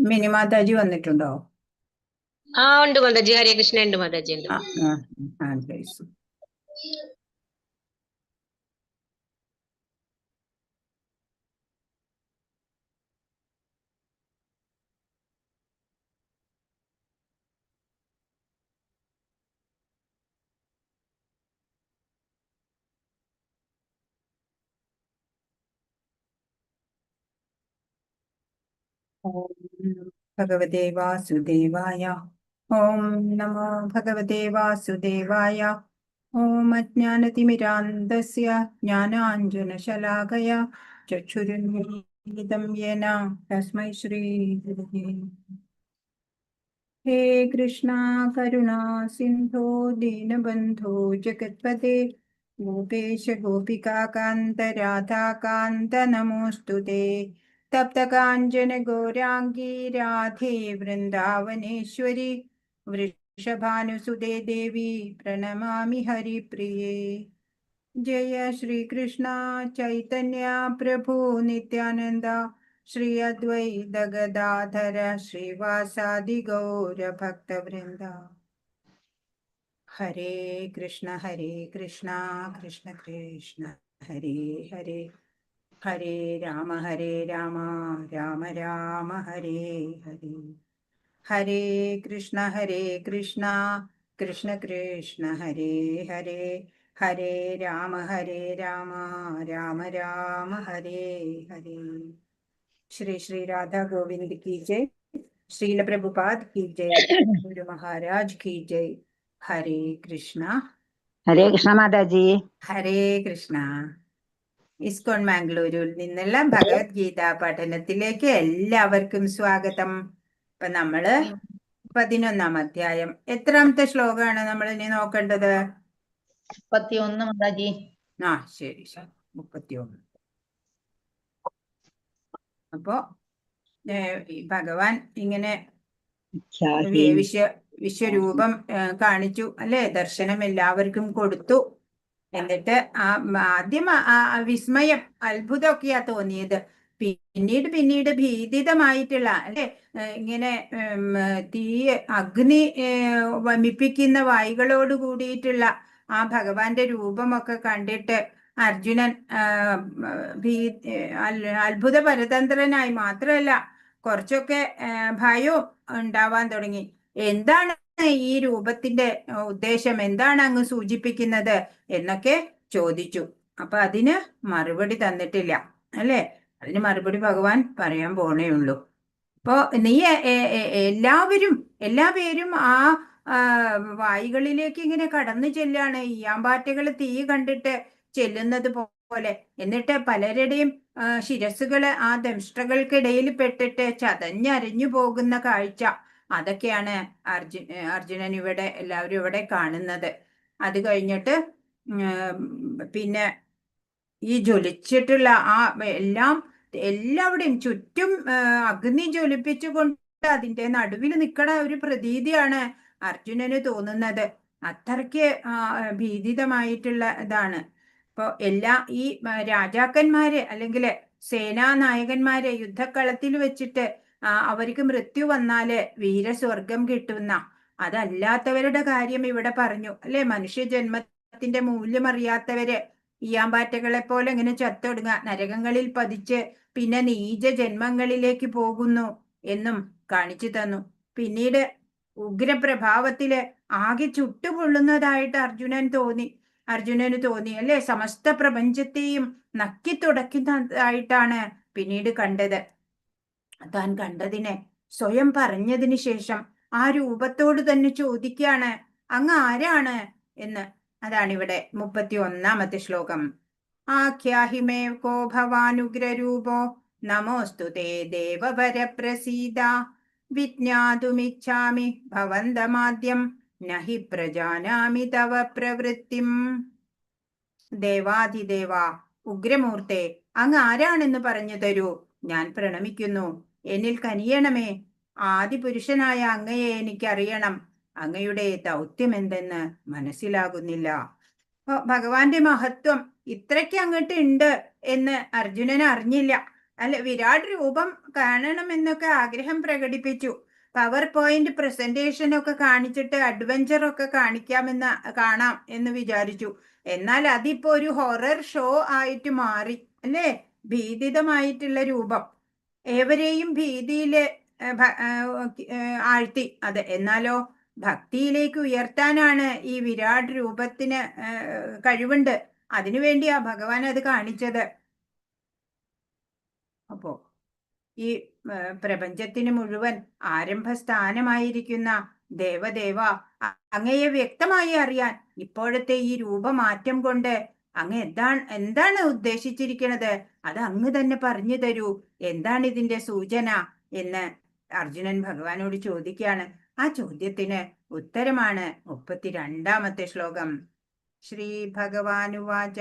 Mini Mataji വന്നിട്ടുണ്ടോ? ഉണ്ട് മാതാജി. ഹരേ കൃഷ്ണ ഉണ്ട് മാതാജി. ഉണ്ട്. ഭഗവതേ വാസുദേവായ. ഓം നമോ ഭഗവതേ വാസുദേവായ. ഓം അജ്ഞാനതിമിരാന്ധസ്യ ജ്ഞാനാഞ്ജനശലാകയ ചക്ഷുരുന്മിലിതം യേന തസ്മൈ ശ്രീ ഗുരവേ. ഹേ കൃഷ്ണ കരുണാ സിന്ധോ ദീനബന്ധോ ജഗത്പതേ ഗോപേശ ഗോപികാകാന്ത രാധാകാന്ത നമോസ്തുതേ. തപ്തകാഞ്ചന ഗൗരാംഗീ രാധേ വൃന്ദാവനേശ്വരി വൃഷഭാനുസുതേ ദേവി പ്രണമാമി ഹരിപ്രിയേ. ജയ ശ്രീകൃഷ്ണ ചൈതന്യ പ്രഭു നിത്യാനന്ദ ശ്രീ അദ്വൈത ഗദാധര ശ്രീവാസാദി ഗൗര ഭക്തവൃന്ദ. ഹരേ കൃഷ്ണ കൃഷ്ണ കൃഷ്ണ ഹരേ ഹരേ, ഹരേ രാമ രാമ രാമ ഹരേ ഹരേ. ഹരേ കൃഷ്ണ കൃഷ്ണ കൃഷ്ണ ഹരേ ഹരേ, ഹരേ രാമ രാമ ഹരേ ഹരേ. ശ്രീ ശ്രീ രാധാ ഗോവിന്ദ് की जय. श्रील प्रभुपाद की जय. गुरु महाराज की जय. ഹരേ കൃഷ്ണ. ഹരേ കൃഷ്ണ മാതാജി. ഹരേ കൃഷ്ണ. ഇസ്കോൺ മാംഗ്ലൂരിൽ നിന്നുള്ള ഭഗവത്ഗീത പഠനത്തിലേക്ക് എല്ലാവർക്കും സ്വാഗതം. ഇപ്പൊ നമ്മള് 11-ാം അധ്യായം. എത്രാമത്തെ ശ്ലോകമാണ് നമ്മൾ ഇനി നോക്കേണ്ടത്? 31 മാതാജി. ശരി ശരി, 31. അപ്പോ ഭഗവാൻ ഇങ്ങനെ വിശ്വരൂപം കാണിച്ചു അല്ലെ, ദർശനം എല്ലാവർക്കും കൊടുത്തു. എന്നിട്ട് ആദ്യം വിസ്മയം, അത്ഭുതമൊക്കെയാ തോന്നിയത്. പിന്നീട് ഭീതിതമായിട്ടുള്ള അല്ലെ, ഇങ്ങനെ അഗ്നി വമിപ്പിക്കുന്ന വായുകളോട് കൂടിയിട്ടുള്ള ആ ഭഗവാന്റെ രൂപമൊക്കെ കണ്ടിട്ട് അർജുനൻ അത്ഭുത പരതന്ത്രനായി. മാത്രമല്ല കുറച്ചൊക്കെ ഭയവും ഉണ്ടാവാൻ തുടങ്ങി. എന്താണ് ഈ രൂപത്തിന്റെ ഉദ്ദേശം, എന്താണ് അങ്ങ് സൂചിപ്പിക്കുന്നത് എന്നൊക്കെ ചോദിച്ചു. അപ്പൊ അതിന് മറുപടി തന്നിട്ടില്ല അല്ലെ, അതിന് മറുപടി ഭഗവാൻ പറയാൻ പോണേ ഉള്ളൂ. അപ്പോ നീ എല്ലാ പേരും ആ വായുകളിലേക്ക് ഇങ്ങനെ കടന്നു ചെല്ലാണ്, ഈയാമ്പാറ്റകൾ തീ കണ്ടിട്ട് ചെല്ലുന്നത് പോലെ. എന്നിട്ട് പലരുടെയും ശിരസ്സുകള് ആ ദംഷ്ട്രകൾക്കിടയിൽ പെട്ടിട്ട് ചതഞ്ഞരഞ്ഞു പോകുന്ന കാഴ്ച, അതൊക്കെയാണ് അർജുനൻ എല്ലാവരും ഇവിടെ കാണുന്നത്. അത് കഴിഞ്ഞിട്ട് പിന്നെ ഈ ജ്വലിച്ചിട്ടുള്ള ആ എല്ലാവിടെയും ചുറ്റും അഗ്നി ജ്വലിപ്പിച്ചുകൊണ്ട് അതിന്റെ നടുവിൽ നിൽക്കണ ഒരു പ്രതീതിയാണ് അർജുനന് തോന്നുന്നത്. അത്രയ്ക്ക് ഭീതിതമായിട്ടുള്ള ഇതാണ്. ഇപ്പൊ ഈ രാജാക്കന്മാര് അല്ലെങ്കിൽ സേനാനായകന്മാരെ യുദ്ധക്കളത്തിൽ വെച്ചിട്ട് അവർക്ക് മൃത്യു വന്നാല് വീരസ്വർഗം കിട്ടുന്ന, അതല്ലാത്തവരുടെ കാര്യം ഇവിടെ പറഞ്ഞു അല്ലെ. മനുഷ്യജന്മത്തിന്റെ മൂല്യം അറിയാത്തവര് ഈയാമ്പാറ്റകളെ പോലെ ഇങ്ങനെ ചത്തൊടുങ്ങുക, നരകങ്ങളിൽ പതിച്ച് പിന്നെ നീച ജന്മങ്ങളിലേക്ക് പോകുന്നു എന്നും കാണിച്ചു തന്നു. പിന്നീട് ഉഗ്രപ്രഭാവത്തില് ആകെ ചുട്ടുപൊള്ളുന്നതായിട്ട് അർജുനന് തോന്നി അല്ലെ. സമസ്ത പ്രപഞ്ചത്തെയും നക്കി തുടക്കുന്നതായിട്ടാണ് പിന്നീട് കണ്ടത്. താൻ കണ്ടതിനെ സ്വയം പറഞ്ഞതിന് ശേഷം ആ രൂപത്തോട് തന്നെ ചോദിക്കുകയാണ്, അങ്ങ് ആരാണ് എന്ന്. അതാണിവിടെ 31-ാമത്തെ ശ്ലോകം. ആഖ്യാഹിമേ കോ ഭവാനുഗ്രരൂപോ നമോസ്തു തേ ദേവവര പ്രസീദ. വിജ്ഞാതുമിച്ഛാമി ഭവന്തമാദ്യം നഹി പ്രജാനാമി തവ പ്രവൃത്തിം. ദേവാധിദേവ, ഉഗ്രമൂർത്തെ, അങ്ങ് ആരാണെന്ന് പറഞ്ഞു തരൂ, ഞാൻ പ്രണമിക്കുന്നു. എന്നിൽ കനിയണമേ. ആദിപുരുഷനായ അങ്ങയെ എനിക്കറിയണം. അങ്ങയുടെ ദൗത്യം എന്തെന്ന് മനസ്സിലാകുന്നില്ല. ഭഗവാന്റെ മഹത്വം ഇത്രയ്ക്ക് അങ്ങോട്ട് ഉണ്ട് എന്ന് അർജുനൻ അറിഞ്ഞില്ല. അല്ല, വിരാട് രൂപം കാണണമെന്നൊക്കെ ആഗ്രഹം പ്രകടിപ്പിച്ചു. പവർ പോയിന്റ് പ്രസന്റേഷൻ ഒക്കെ കാണിച്ചിട്ട് അഡ്വഞ്ചർ ഒക്കെ കാണാം എന്ന് വിചാരിച്ചു. എന്നാൽ അതിപ്പോ ഒരു ഹൊറർ ഷോ ആയിട്ട് മാറി അല്ലേ? ഭീതിതമായിട്ടുള്ള രൂപം ഏവരെയും ഭീതിയില് ആഴ്ത്തി. അതെ, എന്നാലോ ഭക്തിയിലേക്ക് ഉയർത്താനാണ് ഈ വിരാട് രൂപത്തിന് കഴിവുണ്ട്. അതിനുവേണ്ടിയാ ഭഗവാൻ അത് കാണിച്ചത്. അപ്പോ ഈ പ്രപഞ്ചത്തിന് മുഴുവൻ ആരംഭസ്ഥാനമായിരിക്കുന്ന ദേവദേവ, അങ്ങയെ വ്യക്തമായി അറിയാൻ ഇപ്പോഴത്തെ ഈ രൂപമാറ്റം കൊണ്ട് അങ്ങ് എന്താണ് ഉദ്ദേശിച്ചിരിക്കുന്നത്? അത് അങ്ങ് തന്നെ പറഞ്ഞു തരൂ. എന്താണ് ഇതിന്റെ സൂചന എന്ന് അർജുനൻ ഭഗവാനോട് ചോദിക്കുകയാണ്. ആ ചോദ്യത്തിന് ഉത്തരമാണ് 32ാമത്തെ ശ്ലോകം. ശ്രീ ഭഗവാനുവാച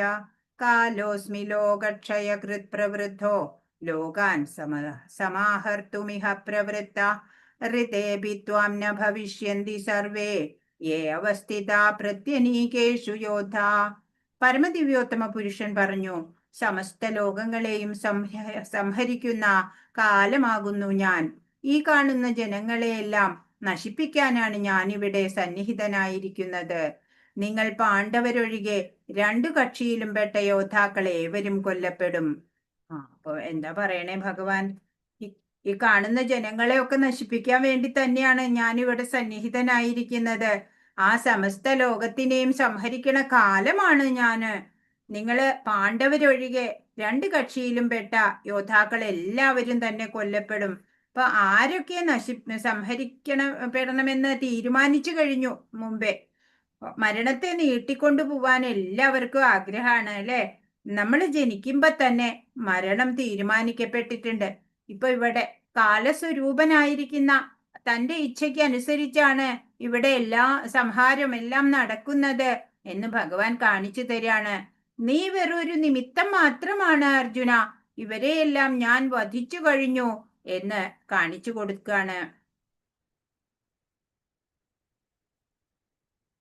കാലോസ്മി ലോകക്ഷയകൃത് പ്രവൃദ്ധോ ലോകാൻ സമാഹർത്തുമിഹ പ്രവൃത്ത ഋതേപി ത്വാം ന ഭവിഷ്യന്തി സർവേ യേ അവസ്ഥിതാ പ്രത്യനീകേഷു യോദ്ധാ. പരമദിവ്യോത്തമ പുരുഷൻ പറഞ്ഞു, സമസ്ത ലോകങ്ങളെയും സംഹരിക്കുന്ന കാലമാകുന്നു ഞാൻ. ഈ കാണുന്ന ജനങ്ങളെയെല്ലാം നശിപ്പിക്കാനാണ് ഞാനിവിടെ സന്നിഹിതനായിരിക്കുന്നത്. നിങ്ങൾ പാണ്ഡവരൊഴികെ 2 കക്ഷിയിലും പെട്ട യോദ്ധാക്കൾ ഏവരും കൊല്ലപ്പെടും. അപ്പൊ എന്താ പറയണേ ഭഗവാൻ? ഈ കാണുന്ന ജനങ്ങളെ ഒക്കെ നശിപ്പിക്കാൻ വേണ്ടി തന്നെയാണ് ഞാനിവിടെ സന്നിഹിതനായിരിക്കുന്നത്. ആ സമസ്ത ലോകത്തിനെയും സംഹരിക്കണ കാലമാണ് ഞാന്. നിങ്ങള് പാണ്ഡവരൊഴികെ 2 കക്ഷിയിലും പെട്ട യോദ്ധാക്കൾ എല്ലാവരും തന്നെ കൊല്ലപ്പെടും. അപ്പൊ ആരൊക്കെ സംഹരിക്കപ്പെടണമെന്ന് തീരുമാനിച്ചു കഴിഞ്ഞു മുമ്പേ. മരണത്തെ നീട്ടിക്കൊണ്ടു പോവാൻ എല്ലാവർക്കും ആഗ്രഹമാണ് അല്ലെ? നമ്മൾ ജനിക്കുമ്പോ തന്നെ മരണം തീരുമാനിക്കപ്പെട്ടിട്ടുണ്ട്. ഇപ്പൊ ഇവിടെ കാലസ്വരൂപനായിരിക്കുന്ന തന്റെ ഇച്ഛയ്ക്ക് അനുസരിച്ചാണ് ഇവിടെ സംഹാരം എല്ലാം നടക്കുന്നത് എന്ന് ഭഗവാൻ കാണിച്ചു തരാണ്. നീ വെറൊരു നിമിത്തം മാത്രമാണ് അർജുന. ഇവരെയെല്ലാം ഞാൻ വധിച്ചു കഴിഞ്ഞു എന്ന് കാണിച്ചു കൊടുക്കാണ്.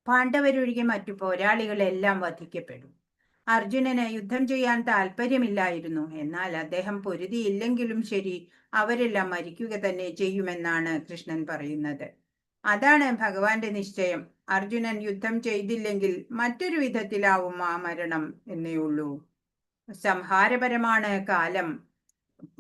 പാണ്ഡവരൊഴികെ മറ്റു പോരാളികളെല്ലാം വധിക്കപ്പെടും. അർജുനന് യുദ്ധം ചെയ്യാൻ താല്പര്യമില്ലായിരുന്നു. എന്നാൽ അദ്ദേഹം പൊരുതിയില്ലെങ്കിലും ശരി, അവരെല്ലാം മരിക്കുക തന്നെ ചെയ്യുമെന്നാണ് കൃഷ്ണൻ പറയുന്നത്. അതാണ് ഭഗവാന്റെ നിശ്ചയം. അർജുനൻ യുദ്ധം ചെയ്തില്ലെങ്കിൽ മറ്റൊരു വിധത്തിലാവും ആ മരണം എന്നേ ഉള്ളൂ. സംഹാരപരമാണ് കാലം.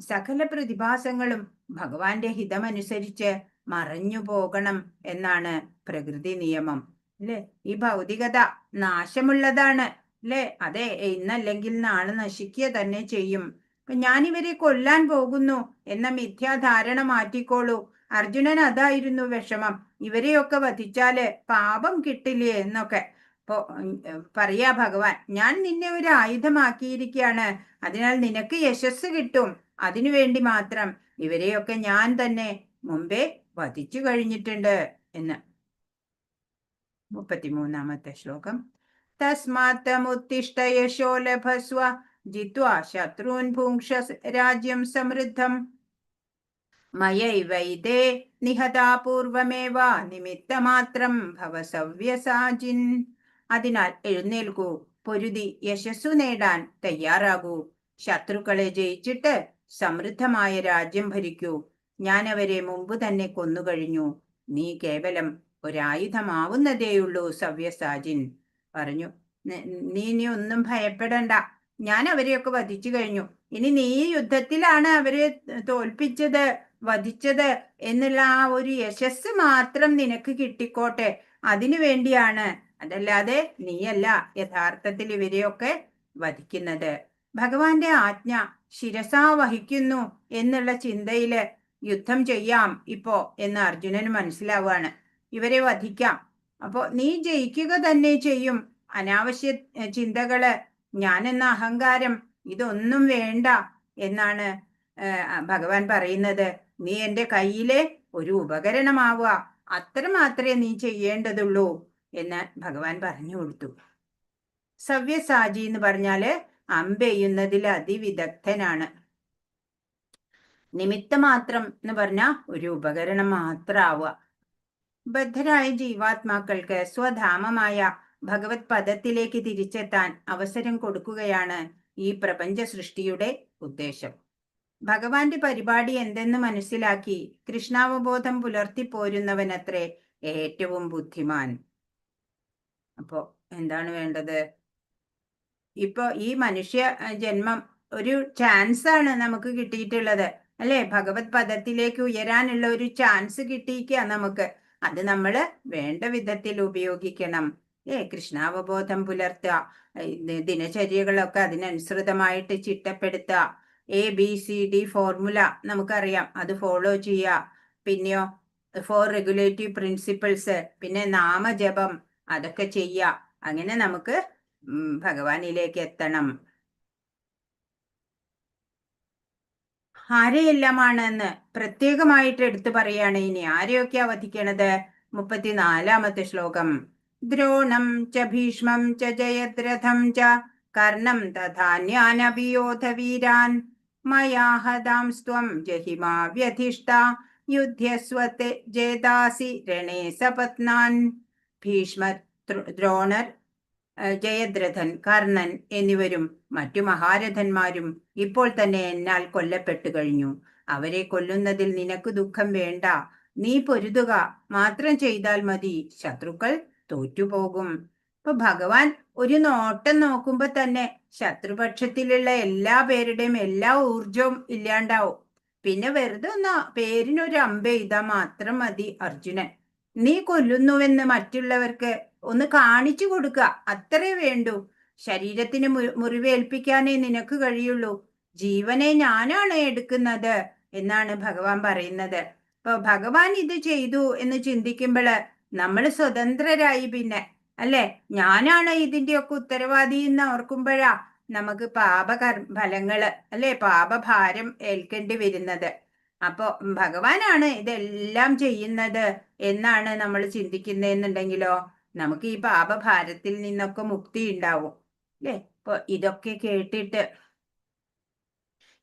സകല പ്രതിഭാസങ്ങളും ഭഗവാന്റെ ഹിതമനുസരിച്ച് മറഞ്ഞു പോകണം എന്നാണ് പ്രകൃതി നിയമം അല്ലെ? ഈ ഭൗതികത നാശമുള്ളതാണ് അല്ലെ? അതെ, ഇന്നല്ലെങ്കിൽ നാളെ നശിക്കുക തന്നെ ചെയ്യും. ഞാനിവരെ കൊല്ലാൻ പോകുന്നു എന്ന മിഥ്യാധാരണ മാറ്റിക്കോളൂ. അർജുനൻ അതായിരുന്നു വിഷമം. ഇവരെയൊക്കെ വധിച്ചാല് പാപം കിട്ടില്ലേ എന്നൊക്കെ. അപ്പോ പറയാ ഭഗവാൻ, ഞാൻ നിന്നെ ഒരു ആയുധമാക്കിയിരിക്കുകയാണ്. അതിനാൽ നിനക്ക് യശസ് കിട്ടും. അതിനുവേണ്ടി മാത്രം ഇവരെയൊക്കെ ഞാൻ തന്നെ മുമ്പേ വധിച്ചു കഴിഞ്ഞിട്ടുണ്ട് എന്ന്. 33ാമത്തെ ശ്ലോകം. തസ്മാത്തമുത്തിഷ്ഠ യശോ ലഭസ്വ ജിത്വാ ശത്രൂൻ ഭുങ്ക്ഷ രാജ്യം സമൃദ്ധം മയൈവൈതേ നിഹതാ പൂർവമേവ നിമിത്തമാത്രം ഭവ സവ്യസാചിൻ. അതിനാൽ എഴുന്നേൽക്കൂ, പൊരുതി യശസ്സു നേടാൻ തയ്യാറാകൂ. ശത്രുക്കളെ ജയിച്ചിട്ട് സമൃദ്ധമായ രാജ്യം ഭരിക്കൂ. ഞാൻ അവരെ മുമ്പ് തന്നെ കൊന്നുകഴിഞ്ഞു. നീ കേവലം ഒരായുധമാവുന്നതേയുള്ളൂ സവ്യസാചിൻ. പറഞ്ഞു, നീ ഒന്നും ഭയപ്പെടണ്ട. ഞാൻ അവരെയൊക്കെ വധിച്ചു കഴിഞ്ഞു. ഇനി നീ യുദ്ധത്തിലാണ് അവരെ തോൽപ്പിച്ചത്, വധിച്ചത് എന്നുള്ള ആ ഒരു യശസ് മാത്രം നിനക്ക് കിട്ടിക്കോട്ടെ. അതിനു വേണ്ടിയാണ്. അതല്ലാതെ നീയല്ല യഥാർത്ഥത്തിൽ ഇവരെയൊക്കെ വധിക്കുന്നത്. ഭഗവാന്റെ ആജ്ഞ ശിരസാ വഹിക്കുന്നു എന്നുള്ള ചിന്തയില് യുദ്ധം ചെയ്യാം ഇപ്പോ എന്ന് അർജുനന് മനസ്സിലാവുകയാണ്. ഇവരെ വധിക്കാം. അപ്പോ നീ ജയിക്കുക തന്നെ ചെയ്യും. അനാവശ്യ ചിന്തകള്, ഞാനെന്ന അഹങ്കാരം, ഇതൊന്നും വേണ്ട എന്നാണ് ഭഗവാൻ പറയുന്നത്. നീ എൻ്റെ കയ്യിലെ ഒരു ഉപകരണമാവുക, അത്ര മാത്രമേ നീ ചെയ്യേണ്ടതുള്ളൂ എന്ന് ഭഗവാൻ പറഞ്ഞു കൊടുത്തു. സവ്യസാചി എന്ന് പറഞ്ഞാല് അമ്പെയ്യുന്നതിൽ അതിവിദഗ്ധനാണ്. നിമിത്തമാത്രം എന്ന് പറഞ്ഞാൽ ഒരു ഉപകരണം മാത്രമാവുക. ബദ്ധരായ ജീവാത്മാക്കൾക്ക് സ്വധാമമായ ഭഗവത് പദത്തിലേക്ക് തിരിച്ചെത്താൻ അവസരം കൊടുക്കുകയാണ് ഈ പ്രപഞ്ച സൃഷ്ടിയുടെ ഉദ്ദേശം. ഭഗവാന്റെ പരിപാടി എന്തെന്ന് മനസ്സിലാക്കി കൃഷ്ണാവബോധം പുലർത്തിപ്പോരുന്നവനത്രേ ഏറ്റവും ബുദ്ധിമാൻ. അപ്പോ എന്താണ് വേണ്ടത്? ഇപ്പൊ ഈ മനുഷ്യ ജന്മം ഒരു ചാൻസ് ആണ് നമുക്ക് കിട്ടിയിട്ടുള്ളത്, അല്ലെ? ഭഗവത് പദത്തിലേക്ക് ഉയരാനുള്ള ഒരു ചാൻസ് കിട്ടിയിരിക്കുക നമുക്ക്. അത് നമ്മൾ വേണ്ട വിധത്തിൽ ഉപയോഗിക്കണം. കൃഷ്ണാവബോധം പുലർത്തുക, ദിനചര്യകളൊക്കെ അതിനനുസൃതമായിട്ട് ചിട്ടപ്പെടുത്തുക. ABCD ഫോർമുല നമുക്കറിയാം, അത് ഫോളോ ചെയ്യുക. പിന്നെയോ 4 റെഗുലേറ്റീവ് പ്രിൻസിപ്പിൾസ്, പിന്നെ നാമജപം, അതൊക്കെ ചെയ്യുക. അങ്ങനെ നമുക്ക് ഭഗവാനിലേക്ക് എത്തണം. ആരെയെല്ലാമാണെന്ന് പ്രത്യേകമായിട്ട് എടുത്തു പറയാണ്. ഇനി ആരെയൊക്കെയാ വധിക്കണത്? 34-ാമത്തെ ശ്ലോകം. ദ്രോണം ച ഭീഷ്മം ച ജയദ്രഥം ച കർണം തഥാന്യാനഭിയോധ വീരാൻ മയാ ഹതാംസ്ത്വം ജഹിമാ വ്യധിഷ്ഠ യുദ്ധ്യസ്വത്തെ ജേതാസി രണേ സപത്നാൻ. ഭീഷ്മർ, ദ്രോണർ, ജയദ്രഥൻ, കർണൻ എന്നിവരും മറ്റു മഹാരഥന്മാരും ഇപ്പോൾ തന്നെ എന്നാൽ കൊല്ലപ്പെട്ടു കഴിഞ്ഞു. അവരെ കൊല്ലുന്നതിൽ നിനക്ക് ദുഃഖം വേണ്ട. നീ പൊരുതുക മാത്രം ചെയ്താൽ മതി. ശത്രുക്കൾ തോറ്റുപോകും. ഇപ്പൊ ഭഗവാൻ ഒരു നോട്ടം നോക്കുമ്പോ തന്നെ ശത്രുപക്ഷത്തിലുള്ള എല്ലാ പേരുടെയും എല്ലാ ഊർജവും ഇല്ലാണ്ടാവും. പിന്നെ വെറുതെ ഒന്ന് പേരിനൊരു അമ്പെയ്താ മാത്രം മതി അർജുനൻ. നീ കൊല്ലുന്നുവെന്ന് മറ്റുള്ളവർക്ക് ഒന്ന് കാണിച്ചു കൊടുക്കുക, അത്രേ വേണ്ടൂ. ശരീരത്തിന് മുറിവേൽപ്പിക്കാനേ നിനക്ക് കഴിയുള്ളൂ. ജീവനെ ഞാനാണ് എടുക്കുന്നത് എന്നാണ് ഭഗവാൻ പറയുന്നത്. ഇപ്പൊ ഭഗവാൻ ഇത് ചെയ്തു എന്ന് ചിന്തിക്കുമ്പോൾ നമ്മൾ സ്വതന്ത്രരായി. പിന്നെ അല്ലെ, ഞാനാണ് ഇതിന്റെയൊക്കെ ഉത്തരവാദി എന്ന് ഓർക്കുമ്പോഴാ നമുക്ക് ഫലങ്ങള് അല്ലെ, പാപഭാരം ഏൽക്കേണ്ടി വരുന്നത്. അപ്പോ ഭഗവാനാണ് ഇതെല്ലാം ചെയ്യുന്നത് എന്നാണ് നമ്മൾ ചിന്തിക്കുന്നതെന്നുണ്ടെങ്കിലോ നമുക്ക് ഈ പാപഭാരത്തിൽ നിന്നൊക്കെ മുക്തി ഉണ്ടാവും, അല്ലെ? ഇപ്പൊ ഇതൊക്കെ കേട്ടിട്ട്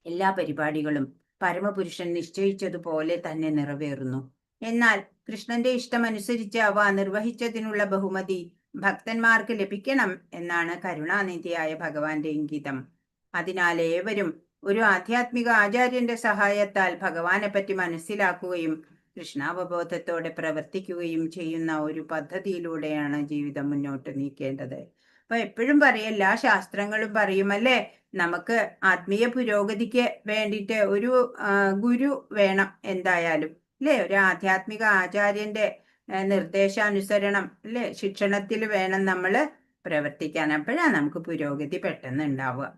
എല്ലാ പരിപാടികളും പരമപുരുഷൻ നിശ്ചയിച്ചതുപോലെ തന്നെ നിറവേറുന്നു. എന്നാൽ കൃഷ്ണന്റെ ഇഷ്ടമനുസരിച്ച് അവ നിർവഹിച്ചതിനുള്ള ബഹുമതി ഭക്തന്മാർക്ക് ലഭിക്കണം എന്നാണ് കരുണാനിധിയായ ഭഗവാന്റെ ഇംഗിതം. അതിനാൽ ഏവരും ഒരു ആധ്യാത്മിക ആചാര്യന്റെ സഹായത്താൽ ഭഗവാനെ പറ്റി മനസ്സിലാക്കുകയും കൃഷ്ണാവബോധത്തോടെ പ്രവർത്തിക്കുകയും ചെയ്യുന്ന ഒരു പദ്ധതിയിലൂടെയാണ് ജീവിതം മുന്നോട്ട് നീക്കേണ്ടത്. അപ്പൊ എപ്പോഴും പറയും, എല്ലാ ശാസ്ത്രങ്ങളും പറയുമല്ലേ, നമുക്ക് ആത്മീയ പുരോഗതിക്ക് വേണ്ടിയിട്ട് ഒരു ഗുരു വേണം എന്തായാലും, അല്ലെ? ഒരു ആധ്യാത്മിക ആചാര്യന്റെ നിർദ്ദേശാനുസരണം, അല്ലെ, ശിക്ഷണത്തിൽ വേണം നമ്മൾ പ്രവർത്തിക്കാൻ. അപ്പോഴാണ് നമുക്ക് പുരോഗതി പെട്ടെന്ന് ഉണ്ടാവുക.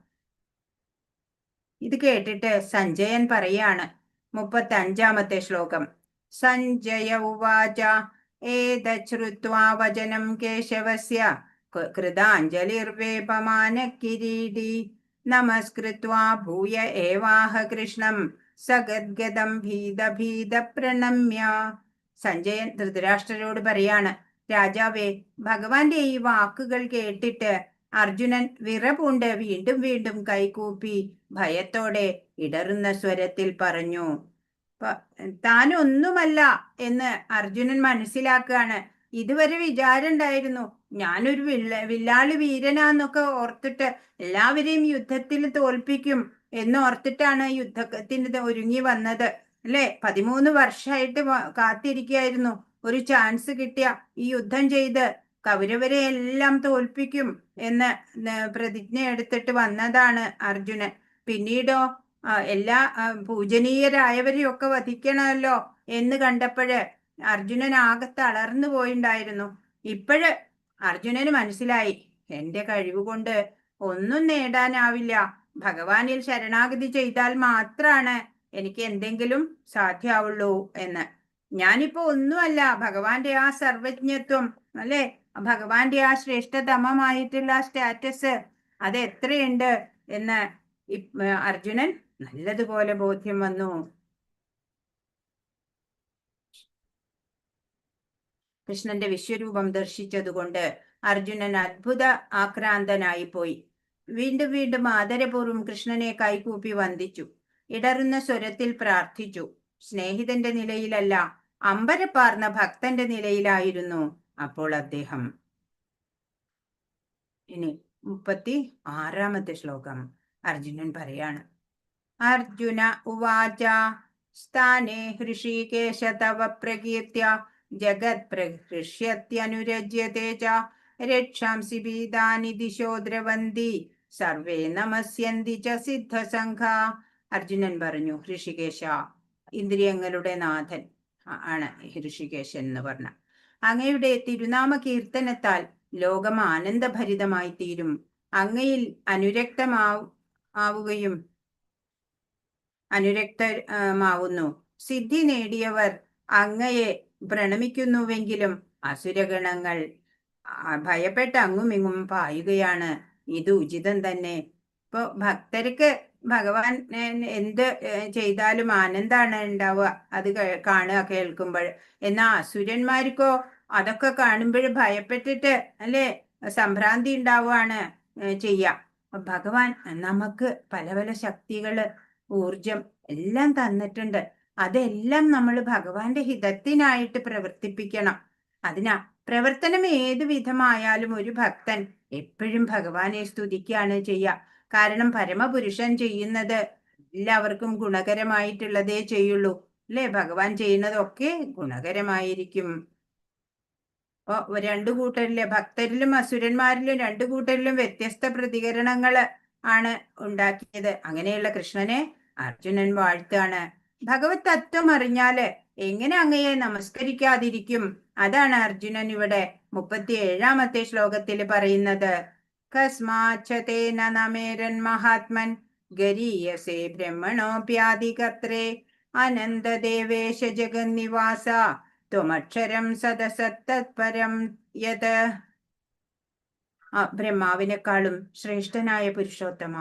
ഇത് കേട്ടിട്ട് സഞ്ജയൻ പറയാണ്, 35-ാമത്തെ ശ്ലോകം. സഞ്ജയ ഉവാച ഏതശ്രുത്വാ വചനം കേശവസ്യ കൃതാഞ്ജലിർവേപമാന കിരീടി നമസ്കൃത്വാ ഭൂയ ഏവാഹ കൃഷ്ണം സഗദ്ഗദം ഭീത പ്രണമ്യ. സഞ്ജയൻ ധൃതരാഷ്ട്രരോട് പറയാണ്, രാജാവേ, ഭഗവാന്റെ ഈ വാക്കുകൾ കേട്ടിട്ട് അർജുനൻ വിറപൂണ്ട് വീണ്ടും വീണ്ടും കൈകൂപ്പി ഭയത്തോടെ ഇടറുന്ന സ്വരത്തിൽ പറഞ്ഞു. താനൊന്നുമല്ല എന്ന് അർജുനൻ മനസ്സിലാക്കുകയാണ്. ഇതുവരെ വിചാരം ഉണ്ടായിരുന്നു ഞാനൊരു വില്ലാളി വീരനാന്നൊക്കെ ഓർത്തിട്ട് എല്ലാവരെയും യുദ്ധത്തിൽ തോൽപ്പിക്കും എന്നോർത്തിട്ടാണ് യുദ്ധത്തിന് ഒരുങ്ങി വന്നത്, അല്ലെ? 13 വർഷമായിട്ട് കാത്തിരിക്കുകയായിരുന്നു. ഒരു ചാൻസ് കിട്ടിയ ഈ യുദ്ധം ചെയ്ത് കൗരവരെ എല്ലാം തോൽപ്പിക്കും എന്ന് പ്രതിജ്ഞ എടുത്തിട്ട് വന്നതാണ് അർജുനൻ. പിന്നീടോ എല്ലാ പൂജനീയരായവരെയൊക്കെ വധിക്കണമല്ലോ എന്ന് കണ്ടപ്പോഴ് അർജുനൻ ആകെ തളർന്നു പോയിണ്ടായിരുന്നു. ഇപ്പോഴ് അർജുനന് മനസ്സിലായി, എന്റെ കഴിവ് കൊണ്ട് ഒന്നും നേടാനാവില്ല. ഭഗവാനിൽ ശരണാഗതി ചെയ്താൽ മാത്രമാണ് എനിക്ക് എന്തെങ്കിലും സാധ്യമാവുള്ളൂ എന്ന്. ഞാനിപ്പോ ഒന്നുമല്ല. ഭഗവാന്റെ ആ സർവജ്ഞത്വം, അല്ലെ, ഭഗവാന്റെ ആ ശ്രേഷ്ഠതമമായിട്ടുള്ള സ്റ്റാറ്റസ് അത് എത്രയുണ്ട് എന്ന് അർജുനൻ നല്ലതുപോലെ ബോധ്യം വന്നു. കൃഷ്ണന്റെ വിശ്വരൂപം ദർശിച്ചതുകൊണ്ട് അർജുനൻ അത്ഭുത ആക്രാന്തനായി പോയി. വീണ്ടും വീണ്ടും ആദരപൂർവ്വം കൃഷ്ണനെ കൈകൂപ്പി വന്ദിച്ചു. ഇടറുന്ന സ്വരത്തിൽ പ്രാർത്ഥിച്ചു. സ്നേഹിതന്റെ നിലയിലല്ല, അമ്പരപ്പാർന്ന ഭക്തന്റെ നിലയിലായിരുന്നു അപ്പോൾ അദ്ദേഹം. ഇനി 36-ാമത്തെ ശ്ലോകം. അർജുനൻ പറയാണ്, അർജുന ഉവാച സ്ഥാനേ ഹൃഷീകേശ തവ പ്രകീർത്തിയ ജഗത് പ്രഹൃഷ്യത്യനുരജ്യത്തെ ച രക്ഷാംസി ഭീതാനി ദിശോ ദ്രവന്തി സർവേ നമസ്യന്തി ച സിദ്ധസംഘ. അർജുനൻ പറഞ്ഞു, ഹൃഷികേശ, ഇന്ദ്രിയങ്ങളുടെ നാഥൻ ആണ് ഹൃഷികേശൻ എന്ന് പറഞ്ഞ, അങ്ങയുടെ തിരുനാമ കീർത്തനത്താൽ ലോകം ആനന്ദഭരിതമായി തീരും. അങ്ങയിൽ അനുരക്തമാവുന്നു. സിദ്ധി നേടിയവർ അങ്ങയെ പ്രണമിക്കുന്നുവെങ്കിലും അസുരഗണങ്ങൾ ഭയപ്പെട്ട് അങ്ങുമിങ്ങും പായുകയാണ്. ഇത് ഉചിതം തന്നെ. ഇപ്പൊ ഭക്തർക്ക് ഭഗവാൻ എന്ത് ചെയ്താലും ആനന്ദാണ് ഉണ്ടാവുക, അത് കാണുക കേൾക്കുമ്പോൾ. എന്നാ അസുരന്മാർക്കോ അതൊക്കെ കാണുമ്പോൾ ഭയപ്പെട്ടിട്ട് അല്ലെ സംഭ്രാന്തി ഉണ്ടാവുകയാണ് ചെയ്യുക. ഭഗവാൻ നമുക്ക് പല പല ശക്തികള്, ഊർജം എല്ലാം തന്നിട്ടുണ്ട്. അതെല്ലാം നമ്മൾ ഭഗവാന്റെ ഹിതത്തിനായിട്ട് പ്രവർത്തിപ്പിക്കണം. അതിനാ പ്രവർത്തനം ഏത് വിധമായാലും ഒരു ഭക്തൻ എപ്പോഴും ഭഗവാനെ സ്തുതിക്കുകയാണ് ചെയ്യുക. കാരണം പരമപുരുഷൻ ചെയ്യുന്നത് എല്ലാവർക്കും ഗുണകരമായിട്ടുള്ളതേ ചെയ്യുള്ളൂ അല്ലെ. ഭഗവാൻ ചെയ്യുന്നതൊക്കെ ഗുണകരമായിരിക്കും. അപ്പൊ രണ്ടു കൂട്ടരിലെ ഭക്തരിലും അസുരന്മാരിലും രണ്ടു കൂട്ടരിലും വ്യത്യസ്ത പ്രതികരണങ്ങള് ആണ് ഉണ്ടാക്കിയത്. അങ്ങനെയുള്ള കൃഷ്ണനെ അർജുനൻ വാഴ്ത്താണ്. ഭഗവത് തത്വം അറിഞ്ഞാല് എങ്ങനെ അങ്ങയെ നമസ്കരിക്കാതിരിക്കും? അതാണ് അർജുനൻ ഇവിടെ 37ാമത്തെ ശ്ലോകത്തിൽ പറയുന്നത്. കസ്മാച്ഛതേന നമേരൻ മഹാത്മൻ ഗരീയസേ ബ്രഹ്മണോപ്യാദികത്രേ അനന്തദേവേശ ജഗന്നിവാസ ത്വമക്ഷരം സദസത്തത്പരം യത്. ബ്രഹ്മാവിനേക്കാളും ശ്രേഷ്ഠനായ പുരുഷോത്തമ,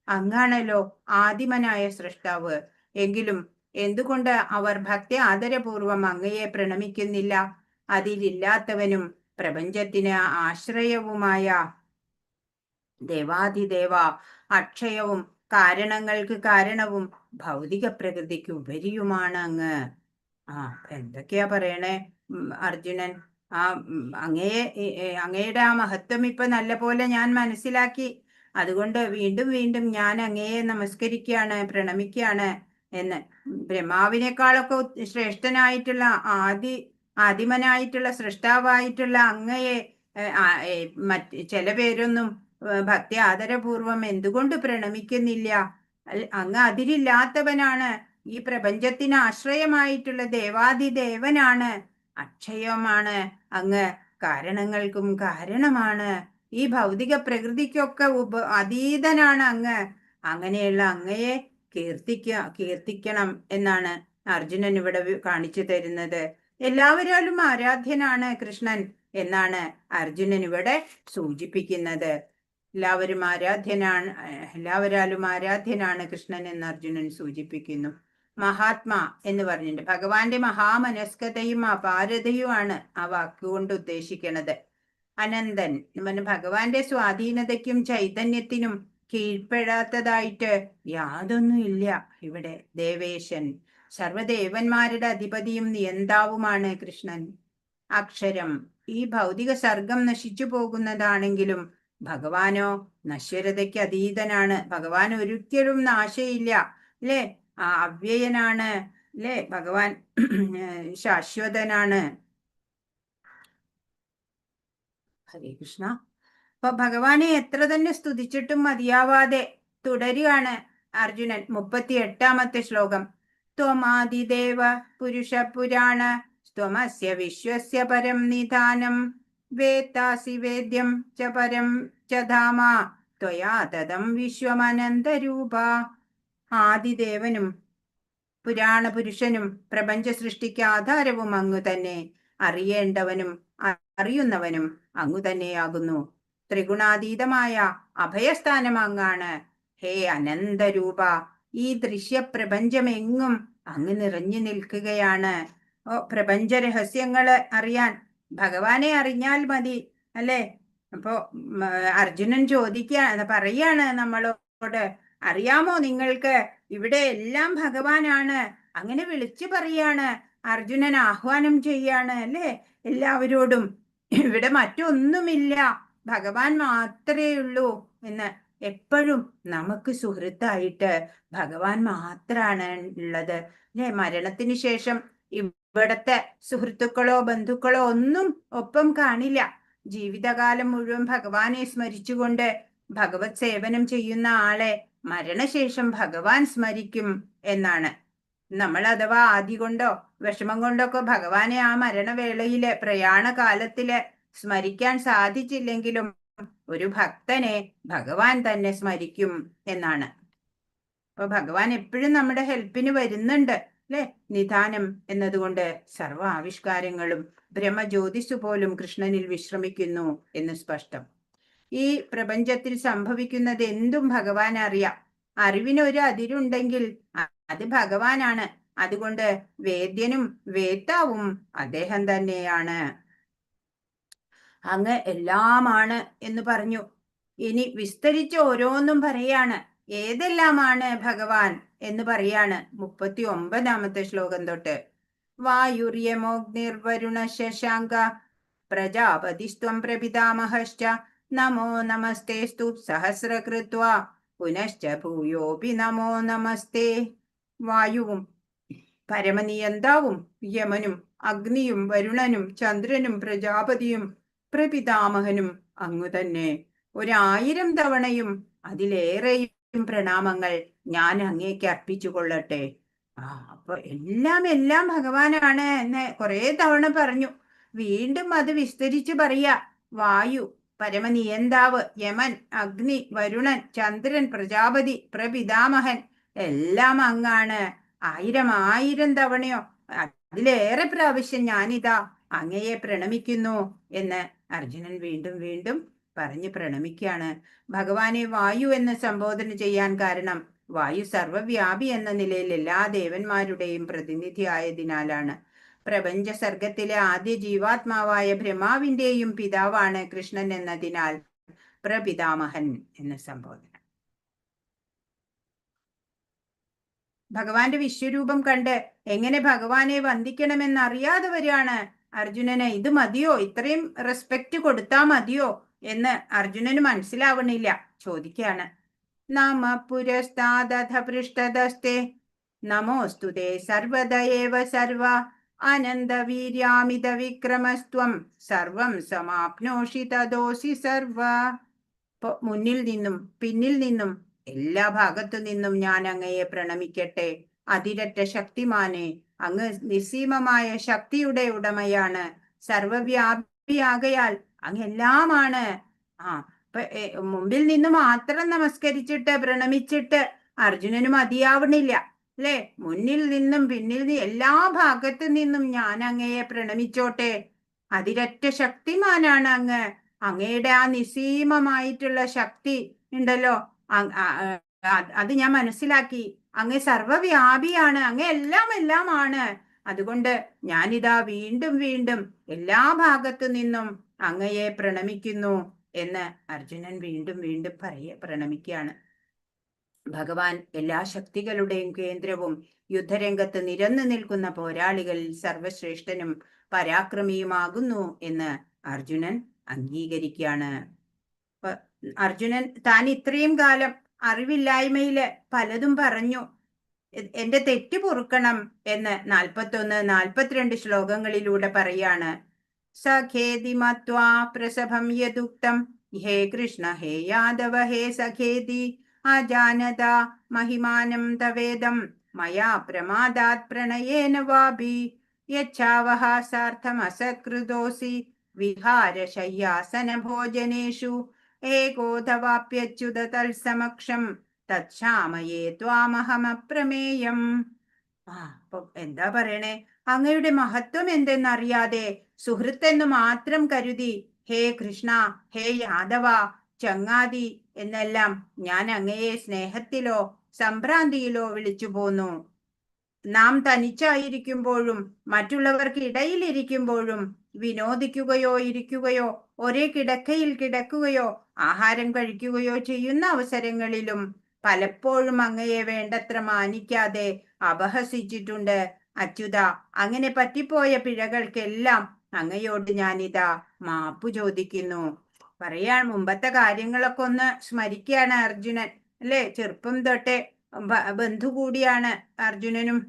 അങ്ങാണല്ലോ ആദിമനായ സൃഷ്ടാവ്. എങ്കിലും എന്തുകൊണ്ട് അവർ ഭക്തി ആദരപൂർവം അങ്ങയെ പ്രണമിക്കുന്നില്ല? അതിലില്ലാത്തവനും പ്രപഞ്ചത്തിന് ആശ്രയവുമായ ദേവാധിദേവ, അക്ഷയവും കാരണങ്ങൾക്ക് കാരണവും ഭൗതിക പ്രകൃതിക്ക് ഉപരിയുമാണ് അങ്ങ്. എന്തൊക്കെയാ പറയണേ അർജുനൻ? അങ്ങയുടെ ആ മഹത്വം ഇപ്പൊ നല്ല പോലെ ഞാൻ മനസ്സിലാക്കി. അതുകൊണ്ട് വീണ്ടും വീണ്ടും ഞാൻ അങ്ങയെ നമസ്കരിക്കുകയാണ്, പ്രണമിക്കുകയാണ് എന്ന്. ബ്രഹ്മാവിനേക്കാളൊക്കെ ശ്രേഷ്ഠനായിട്ടുള്ള ആദിമനായിട്ടുള്ള സൃഷ്ടാവായിട്ടുള്ള അങ്ങയെ ചില പേരൊന്നും ഭക്തി ആദരപൂർവം എന്തുകൊണ്ട് പ്രണമിക്കുന്നില്ല? അങ്ങ് അതിരില്ലാത്തവനാണ്. ഈ പ്രപഞ്ചത്തിന് ആശ്രയമായിട്ടുള്ള ദേവാദിദേവനാണ്, അക്ഷയമാണ് അങ്ങ്, കാരണങ്ങൾക്കും കാരണമാണ്, ഈ ഭൗതിക പ്രകൃതിക്കൊക്കെ അതീതനാണ് അങ്ങ്. അങ്ങനെയുള്ള അങ്ങയെ കീർത്തിക്കണം എന്നാണ് അർജുനൻ ഇവിടെ കാണിച്ചു തരുന്നത്. എല്ലാവരാലും ആരാധ്യനാണ് കൃഷ്ണൻ എന്നാണ് അർജുനൻ ഇവിടെ സൂചിപ്പിക്കുന്നത്. എല്ലാവരാലും ആരാധ്യനാണ് കൃഷ്ണൻ എന്ന് അർജുനൻ സൂചിപ്പിക്കുന്നു. മഹാത്മാ എന്ന് പറഞ്ഞിട്ടുണ്ട്. ഭഗവാന്റെ മഹാമനസ്കതയും അപാരതയുമാണ് ആ വാക്കുകൊണ്ട് ഉദ്ദേശിക്കുന്നത്. അനന്തൻ ഭഗവാന്റെ സ്വാധീനതയ്ക്കും ചൈതന്യത്തിനും കീഴ്പ്പെടാത്തതായിട്ട് യാതൊന്നും ഇല്ല ഇവിടെ. ദേവേശൻ, സർവദേവന്മാരുടെ അധിപതിയും നിയന്താവുമാണ് കൃഷ്ണൻ. അക്ഷരം, ഈ ഭൗതിക സർഗം നശിച്ചു പോകുന്നതാണെങ്കിലും ഭഗവാനോ നശ്വരതയ്ക്ക് അതീതനാണ്. ഭഗവാൻ ഒരിക്കലും നാശയില്ല അല്ലേ. അവ്യയനാണ് അല്ലേ. ഭഗവാൻ ശാശ്വതനാണ്. ഹരേ കൃഷ്ണ. അപ്പൊ ഭഗവാനെ എത്ര തന്നെ സ്തുതിച്ചിട്ടും മതിയാവാതെ തുടരുകയാണ് അർജുനൻ. 38ാമത്തെ ശ്ലോകം. ത്വമാദിദേവ പുരുഷ പുരാണ ത്വമസ്യ വിശ്വസ്യ പരം നിധാനം വേത്താസി വേദ്യം ച പരം ച ധാമ ത്വയാ തദം വിശ്വമനന്തരൂപ. ആദിദേവനും പുരാണ പുരുഷനും പ്രപഞ്ച സൃഷ്ടിക്ക് ആധാരവും അങ്ങു തന്നെ. അറിയേണ്ടവനും അറിയുന്നവനും അങ്ങു തന്നെയാകുന്നു. ത്രിഗുണാതീതമായ അഭയസ്ഥാനം അങ്ങാണ്. ഹേ അനന്തരൂപ, ഈ ദൃശ്യപ്രപഞ്ചമെങ്ങും അങ്ങ് നിറഞ്ഞു നിൽക്കുകയാണ്. പ്രപഞ്ച രഹസ്യങ്ങള് അറിയാൻ ഭഗവാനെ അറിഞ്ഞാൽ മതി അല്ലേ. അപ്പോ അർജുനൻ പറയാണ് നമ്മളോട്, അറിയാമോ നിങ്ങൾക്ക് ഇവിടെ എല്ലാം ഭഗവാനാണ്. അങ്ങനെ വിളിച്ചു പറയാണ് അർജുനൻ, ആഹ്വാനം ചെയ്യാണ് അല്ലേ എല്ലാവരോടും. ഇവിടെ മറ്റൊന്നുമില്ല, ഭഗവാൻ മാത്രമേ ഉള്ളൂ എന്ന്. എപ്പോഴും നമുക്ക് സുഹൃത്തായിട്ട് ഭഗവാൻ മാത്രാണ് ഉള്ളത് അല്ലെ? മരണത്തിന് ശേഷം ഇവിടത്തെ സുഹൃത്തുക്കളോ ബന്ധുക്കളോ ഒന്നും ഒപ്പം കാണില്ല. ജീവിതകാലം മുഴുവൻ ഭഗവാനെ സ്മരിച്ചുകൊണ്ട് ഭഗവത് സേവനം ചെയ്യുന്ന ആളെ മരണശേഷം ഭഗവാൻ സ്മരിക്കും എന്നാണ്. നമ്മൾ അഥവാ ആദി കൊണ്ടോ വിഷമം കൊണ്ടൊക്കെ ഭഗവാനെ ആ മരണവേളയില് പ്രയാണ കാലത്തില് സ്മരിക്കാൻ സാധിച്ചില്ലെങ്കിലും ഒരു ഭക്തനെ ഭഗവാൻ തന്നെ സ്മരിക്കും എന്നാണ്. അപ്പൊ ഭഗവാൻ എപ്പോഴും നമ്മുടെ ഹെൽപ്പിന് വരുന്നുണ്ട് അല്ലെ? നിധാനം എന്നതുകൊണ്ട് സർവ ആവിഷ്കാരങ്ങളും ബ്രഹ്മജ്യോതിസ് പോലും കൃഷ്ണനിൽ വിശ്രമിക്കുന്നു എന്ന് സ്പഷ്ടം. ഈ പ്രപഞ്ചത്തിൽ സംഭവിക്കുന്നത് എന്തും ഭഗവാൻ അറിയാം. അറിവിനൊരു അതിരുണ്ടെങ്കിൽ അത് ഭഗവാനാണ്. അതുകൊണ്ട് വേദ്യനും വേത്താവും അദ്ദേഹം തന്നെയാണ്. അങ്ങ് എല്ലാമാണ് എന്ന് പറഞ്ഞു. ഇനി വിസ്തരിച്ച് ഓരോന്നും പറയാണ്. ഏതെല്ലാമാണ് ഭഗവാൻ എന്ന് പറയാണ് 39ാമത്തെ ശ്ലോകം തൊട്ട്. വായുര്യമോഗ്നിർവരുണ ശശാങ്ക പ്രജാപതിസ്ത്വം പ്രപിതാമഹശ്ച നമോ നമസ്തേസ്തു സഹസ്രകൃത്വാ പുനശ്ച ഭൂയോപി നമോ നമസ്തേ. വായുവും പരമനിയന്താവും യമനും അഗ്നിയും വരുണനും ചന്ദ്രനും പ്രജാപതിയും പ്രപിതാമഹനും അങ്ങു തന്നെ. 1000 തവണയും അതിലേറെയും പ്രണാമങ്ങൾ ഞാൻ അങ്ങേക്ക് അർപ്പിച്ചു കൊള്ളട്ടെ. അപ്പൊ എല്ലാം ഭഗവാനാണ് എന്ന് കുറെ തവണ പറഞ്ഞു. വീണ്ടും അത് വിസ്തരിച്ച് പറയാ. വായു പരമനിയന്താവ്, യമൻ, അഗ്നി, വരുണൻ, ചന്ദ്രൻ, പ്രജാപതി, പ്രപിതാമഹൻ എല്ലാം അങ്ങാണ്. 1000 തവണയോ അതിലേറെ പ്രാവശ്യം ഞാനിതാ അങ്ങയെ പ്രണമിക്കുന്നു എന്ന് അർജുനൻ വീണ്ടും വീണ്ടും പറഞ്ഞ് പ്രണമിക്കുകയാണ്. ഭഗവാനെ വായു എന്ന് സംബോധന ചെയ്യാൻ കാരണം വായു സർവവ്യാപി എന്ന നിലയിൽ എല്ലാ ദേവന്മാരുടെയും പ്രതിനിധി ആയതിനാലാണ്. പ്രപഞ്ച സർഗത്തിലെ ആദ്യ ജീവാത്മാവായ ബ്രഹ്മാവിന്റെയും പിതാവാണ് കൃഷ്ണൻ എന്നതിനാൽ പ്രപിതാമഹൻ എന്ന സംബോധന. ഭഗവാന്റെ വിശ്വരൂപം കണ്ട് എങ്ങനെ ഭഗവാനെ വന്ദിക്കണമെന്ന് അറിയാതെ വരികയാണ് അർജുനന്. ഇത് മതിയോ? ഇത്രയും റെസ്പെക്റ്റ് കൊടുത്താ മതിയോ എന്ന് അർജുനന് മനസ്സിലാവണില്ല. ചോദിക്കാണ്. നമ പുരസ്താദഥ പൃഷ്ഠതസ്തേ നമോസ്തുതേ സർവദയേവ സർവ അനന്തവീര്യാമിത വിക്രമസ്ത്വം സർവം സമാപ്നോഷി തദോസി സർവ. മുന്നിൽ നിന്നും പിന്നിൽ നിന്നും എല്ലാ ഭാഗത്തു നിന്നും ഞാൻ അങ്ങയെ പ്രണമിക്കട്ടെ. അതിരറ്റ ശക്തിമാനെ, അങ്ങ് നിസ്സീമമായ ശക്തിയുടെ ഉടമയാണ്. സർവവ്യാപിയാകയാൽ അങ്ങ് എല്ലാമാണ്. മുമ്പിൽ നിന്ന് മാത്രം നമസ്കരിച്ചിട്ട് പ്രണമിച്ചിട്ട് അർജുനന് മതിയാവണില്ല അല്ലെ? മുന്നിൽ നിന്നും പിന്നിൽ നിന്നും എല്ലാ ഭാഗത്തു നിന്നും ഞാൻ അങ്ങയെ പ്രണമിച്ചോട്ടെ. അതിരറ്റ ശക്തിമാനാണ് അങ്ങ്. അങ്ങയുടെ ആ നിസ്സീമമായിട്ടുള്ള ശക്തി ഉണ്ടല്ലോ, അത് ഞാൻ മനസ്സിലാക്കി. അങ്ങ് സർവവ്യാപിയാണ്, അങ്ങ് എല്ലാമാണ്. അതുകൊണ്ട് ഞാനിതാ വീണ്ടും വീണ്ടും എല്ലാ ഭാഗത്തു നിന്നും അങ്ങയെ പ്രണമിക്കുന്നു എന്ന് അർജുനൻ വീണ്ടും വീണ്ടും പ്രണമിക്കുകയാണ്. ഭഗവാൻ എല്ലാ ശക്തികളുടെയും കേന്ദ്രവും യുദ്ധരംഗത്ത് നിരന്നു നിൽക്കുന്ന പോരാളികളിൽ സർവശ്രേഷ്ഠനും പരാക്രമിയുമാകുന്നു എന്ന് അർജുനൻ അംഗീകരിക്കുകയാണ്. അർജുനൻ താൻ ഇത്രയും കാലം അറിവില്ലായ്മയില് പലതും പറഞ്ഞു, എന്റെ തെറ്റ് പൊറുക്കണം എന്ന് 41, 42 ശ്ലോകങ്ങളിലൂടെ പറയാണ്. സഖേതി മത്വാ പ്രസഭം യദുക്തം ഹേ കൃഷ്ണ ഹേ യാദവ ഹേ സഖേതി അജാനത മഹിമാനം തവേദം മയാ പ്രമാദാത് പ്രണയേന വാപി യച്ഛാവഹാസാർത്ഥമസകൃതോസി വിഹാരശയ്യാസന ഭോജനേഷു ഏകോധവാപ്യച്യുത തത്സമക്ഷം തത്ക്ഷാമയേ ത്വാമഹമപ്രമേയം. അപ്പൊ എന്താ പറയണേ? അങ്ങയുടെ മഹത്വം എന്തെന്നറിയാതെ സുഹൃത്തെന്ന് മാത്രം കരുതി ഹേ കൃഷ്ണ, ഹേ യാദവ, ചങ്ങാതി എന്നെല്ലാം ഞാൻ അങ്ങയെ സ്നേഹത്തിലോ സംഭ്രാന്തിയിലോ വിളിച്ചു പോന്നു. നാം തനിച്ചായിരിക്കുമ്പോഴും മറ്റുള്ളവർക്ക് ഇടയിലിരിക്കുമ്പോഴും വിനോദിക്കുകയോ ഇരിക്കുകയോ ഒരേ കിടക്കയിൽ കിടക്കുകയോ ആഹാരം കഴിക്കുകയോ ചെയ്യുന്ന അവസരങ്ങളിലും പലപ്പോഴും അങ്ങയെ വേണ്ടത്ര മാനിക്കാതെ അപഹസിച്ചിട്ടുണ്ട്. അച്യുത, അങ്ങനെ പറ്റിപ്പോയ പിഴകൾക്കെല്ലാം അങ്ങയോട് ഞാനിതാ മാപ്പു ചോദിക്കുന്നു. പറയാൻ മുമ്പത്തെ കാര്യങ്ങളൊക്കെ ഒന്ന് സ്മരിക്കുകയാണ് അർജുനൻ, അല്ലേ? ചെറുപ്പം തൊട്ടേ ബന്ധു കൂടിയാണ് അർജുനനും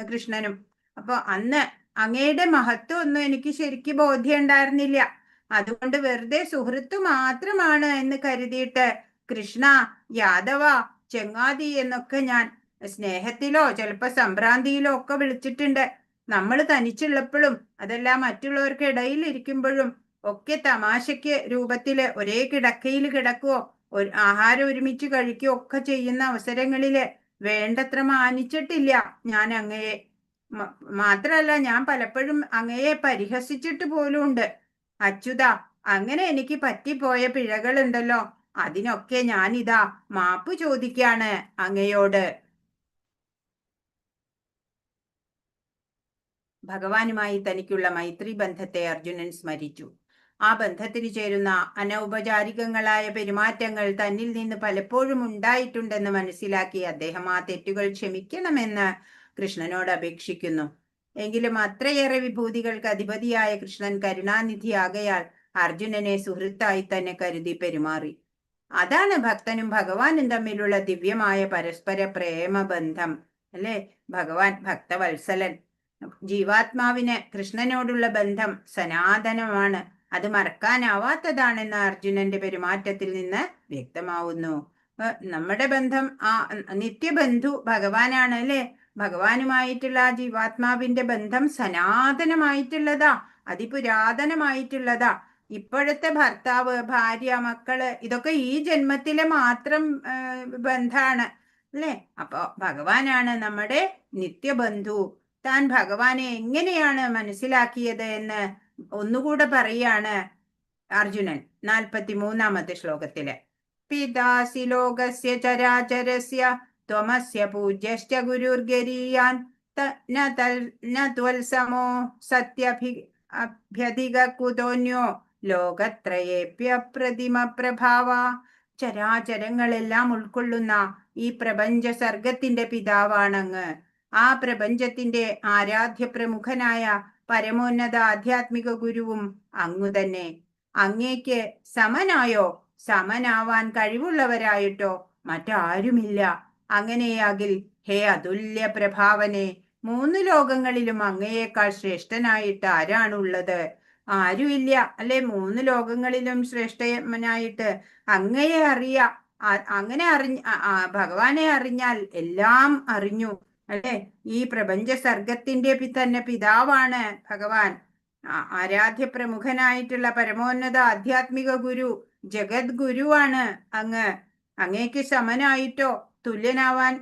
കൃഷ്ണനും. അപ്പൊ അന്ന് അങ്ങയുടെ മഹത്വം ഒന്നും എനിക്ക് ശരിക്കും ബോധ്യം ഉണ്ടായിരുന്നില്ല. അതുകൊണ്ട് വെറുതെ സുഹൃത്തു മാത്രമാണ് എന്ന് കരുതിയിട്ട് കൃഷ്ണ, യാദവ, ചെങ്ങാതി എന്നൊക്കെ ഞാൻ സ്നേഹത്തിലോ ചിലപ്പോ സംഭ്രാന്തിയിലോ ഒക്കെ വിളിച്ചിട്ടുണ്ട്. നമ്മൾ തനിച്ചുള്ളപ്പോഴും അതല്ല മറ്റുള്ളവർക്ക് ഇടയിൽ ഇരിക്കുമ്പോഴും ഒക്കെ തമാശയ്ക്ക് രൂപത്തില് ഒരേ കിടക്കയിൽ കിടക്കുകയോ ആഹാരം ഒരുമിച്ച് കഴിക്കുകയോ ഒക്കെ ചെയ്യുന്ന അവസരങ്ങളില് വേണ്ടത്ര മാനിച്ചിട്ടില്ല ഞാൻ അങ്ങയെ. മാത്രല്ല ഞാൻ പലപ്പോഴും അങ്ങയെ പരിഹസിച്ചിട്ട് പോലും ഉണ്ട്. അച്യുത, അങ്ങനെ എനിക്ക് പറ്റിപ്പോയ പിഴകളുണ്ടല്ലോ, അതിനൊക്കെ ഞാനിതാ മാപ്പ് ചോദിക്കാണ് അങ്ങയോട്. ഭഗവാനുമായി തനിക്കുള്ള മൈത്രി ബന്ധത്തെ അർജുനൻ സ്മരിച്ചു. ആ ബന്ധത്തിന് ചേരുന്ന അനൗപചാരികങ്ങളായ പെരുമാറ്റങ്ങൾ തന്നിൽ നിന്ന് പലപ്പോഴും ഉണ്ടായിട്ടുണ്ടെന്ന് മനസ്സിലാക്കി അദ്ദേഹം ആ തെറ്റുകൾ ക്ഷമിക്കണമെന്ന് കൃഷ്ണനോട് അപേക്ഷിക്കുന്നു. എങ്കിലും അത്രയേറെ വിഭൂതികൾക്ക് അധിപതിയായ കൃഷ്ണൻ കരുണാനിധിയാകയാൽ അർജുനനെ സുഹൃത്തായി തന്നെ കരുതി പെരുമാറി. അതാണ് ഭക്തനും ഭഗവാനും തമ്മിലുള്ള ദിവ്യമായ പരസ്പര പ്രേമബന്ധം, അല്ലെ? ഭഗവാൻ ഭക്തവത്സലൻ. ജീവാത്മാവിന് കൃഷ്ണനോടുള്ള ബന്ധം സനാതനമാണ്, അത് മറക്കാനാവാത്തതാണെന്ന് അർജുനന്റെ പെരുമാറ്റത്തിൽ നിന്ന് വ്യക്തമാവുന്നു. നമ്മുടെ ബന്ധം ആ നിത്യബന്ധു ഭഗവാനാണ്, അല്ലെ? ഭഗവാനുമായിട്ടുള്ള ആ ജീവാത്മാവിന്റെ ബന്ധം സനാതനമായിട്ടുള്ളതാ, അതിപുരാതനമായിട്ടുള്ളതാ. ഇപ്പോഴത്തെ ഭർത്താവ്, ഭാര്യ, മക്കള് ഇതൊക്കെ ഈ ജന്മത്തിലെ മാത്രം ബന്ധാണ്, അല്ലെ? അപ്പൊ ഭഗവാനാണ് നമ്മുടെ നിത്യബന്ധു. താൻ ഭഗവാനെ എങ്ങനെയാണ് മനസ്സിലാക്കിയത് എന്ന് ഒന്നുകൂടെ പറയാണ് അർജുനൻ 43-ാമത്തെ ശ്ലോകത്തില്. പിതാസി ലോകസ്യ ചരാചരസ്യ ത്വമസ്യ പൂജ്യശ്ച ഗുരുർഗരീയാൻ ന ത്വൽസമോ സത്യഭ്യധിക കുതോന്യോ ലോകത്രയേപ്യപ്രതിമ പ്രഭാവ. ചരാചരങ്ങളെല്ലാം ഉൾക്കൊള്ളുന്ന ഈ പ്രപഞ്ച സർഗത്തിന്റെ പിതാവാണങ്ങ്. ആ പ്രപഞ്ചത്തിന്റെ ആരാധ്യ പ്രമുഖനായ പരമോന്നത ആധ്യാത്മിക ഗുരുവും അങ്ങു തന്നെ. അങ്ങേക്ക് സമനായോ സമനാവാൻ കഴിവുള്ളവരായിട്ടോ മറ്റാരുമില്ല. അങ്ങനെയാകിൽ ഹേ അതുല്യ പ്രഭാവനെ, 3 ലോകങ്ങളിലും അങ്ങയേക്കാൾ ശ്രേഷ്ഠനായിട്ട് ആരാണുള്ളത്? ആരുമില്ല, അല്ലെ? 3 ലോകങ്ങളിലും ശ്രേഷ്ഠനായിട്ട് അങ്ങയെ അറിയാം. അങ്ങനെ ഭഗവാനെ അറിഞ്ഞാൽ എല്ലാം അറിഞ്ഞു, അല്ലെ? ഈ പ്രപഞ്ച സർഗത്തിന്റെ തന്നെ പിതാവാണ് ഭഗവാൻ. ആരാധ്യ പ്രമുഖനായിട്ടുള്ള പരമോന്നത ആധ്യാത്മിക ഗുരു, ജഗത് ഗുരുവാണ് അങ്ങ്. അങ്ങേക്ക് സമനായിട്ടോ തുല്യനാവാൻ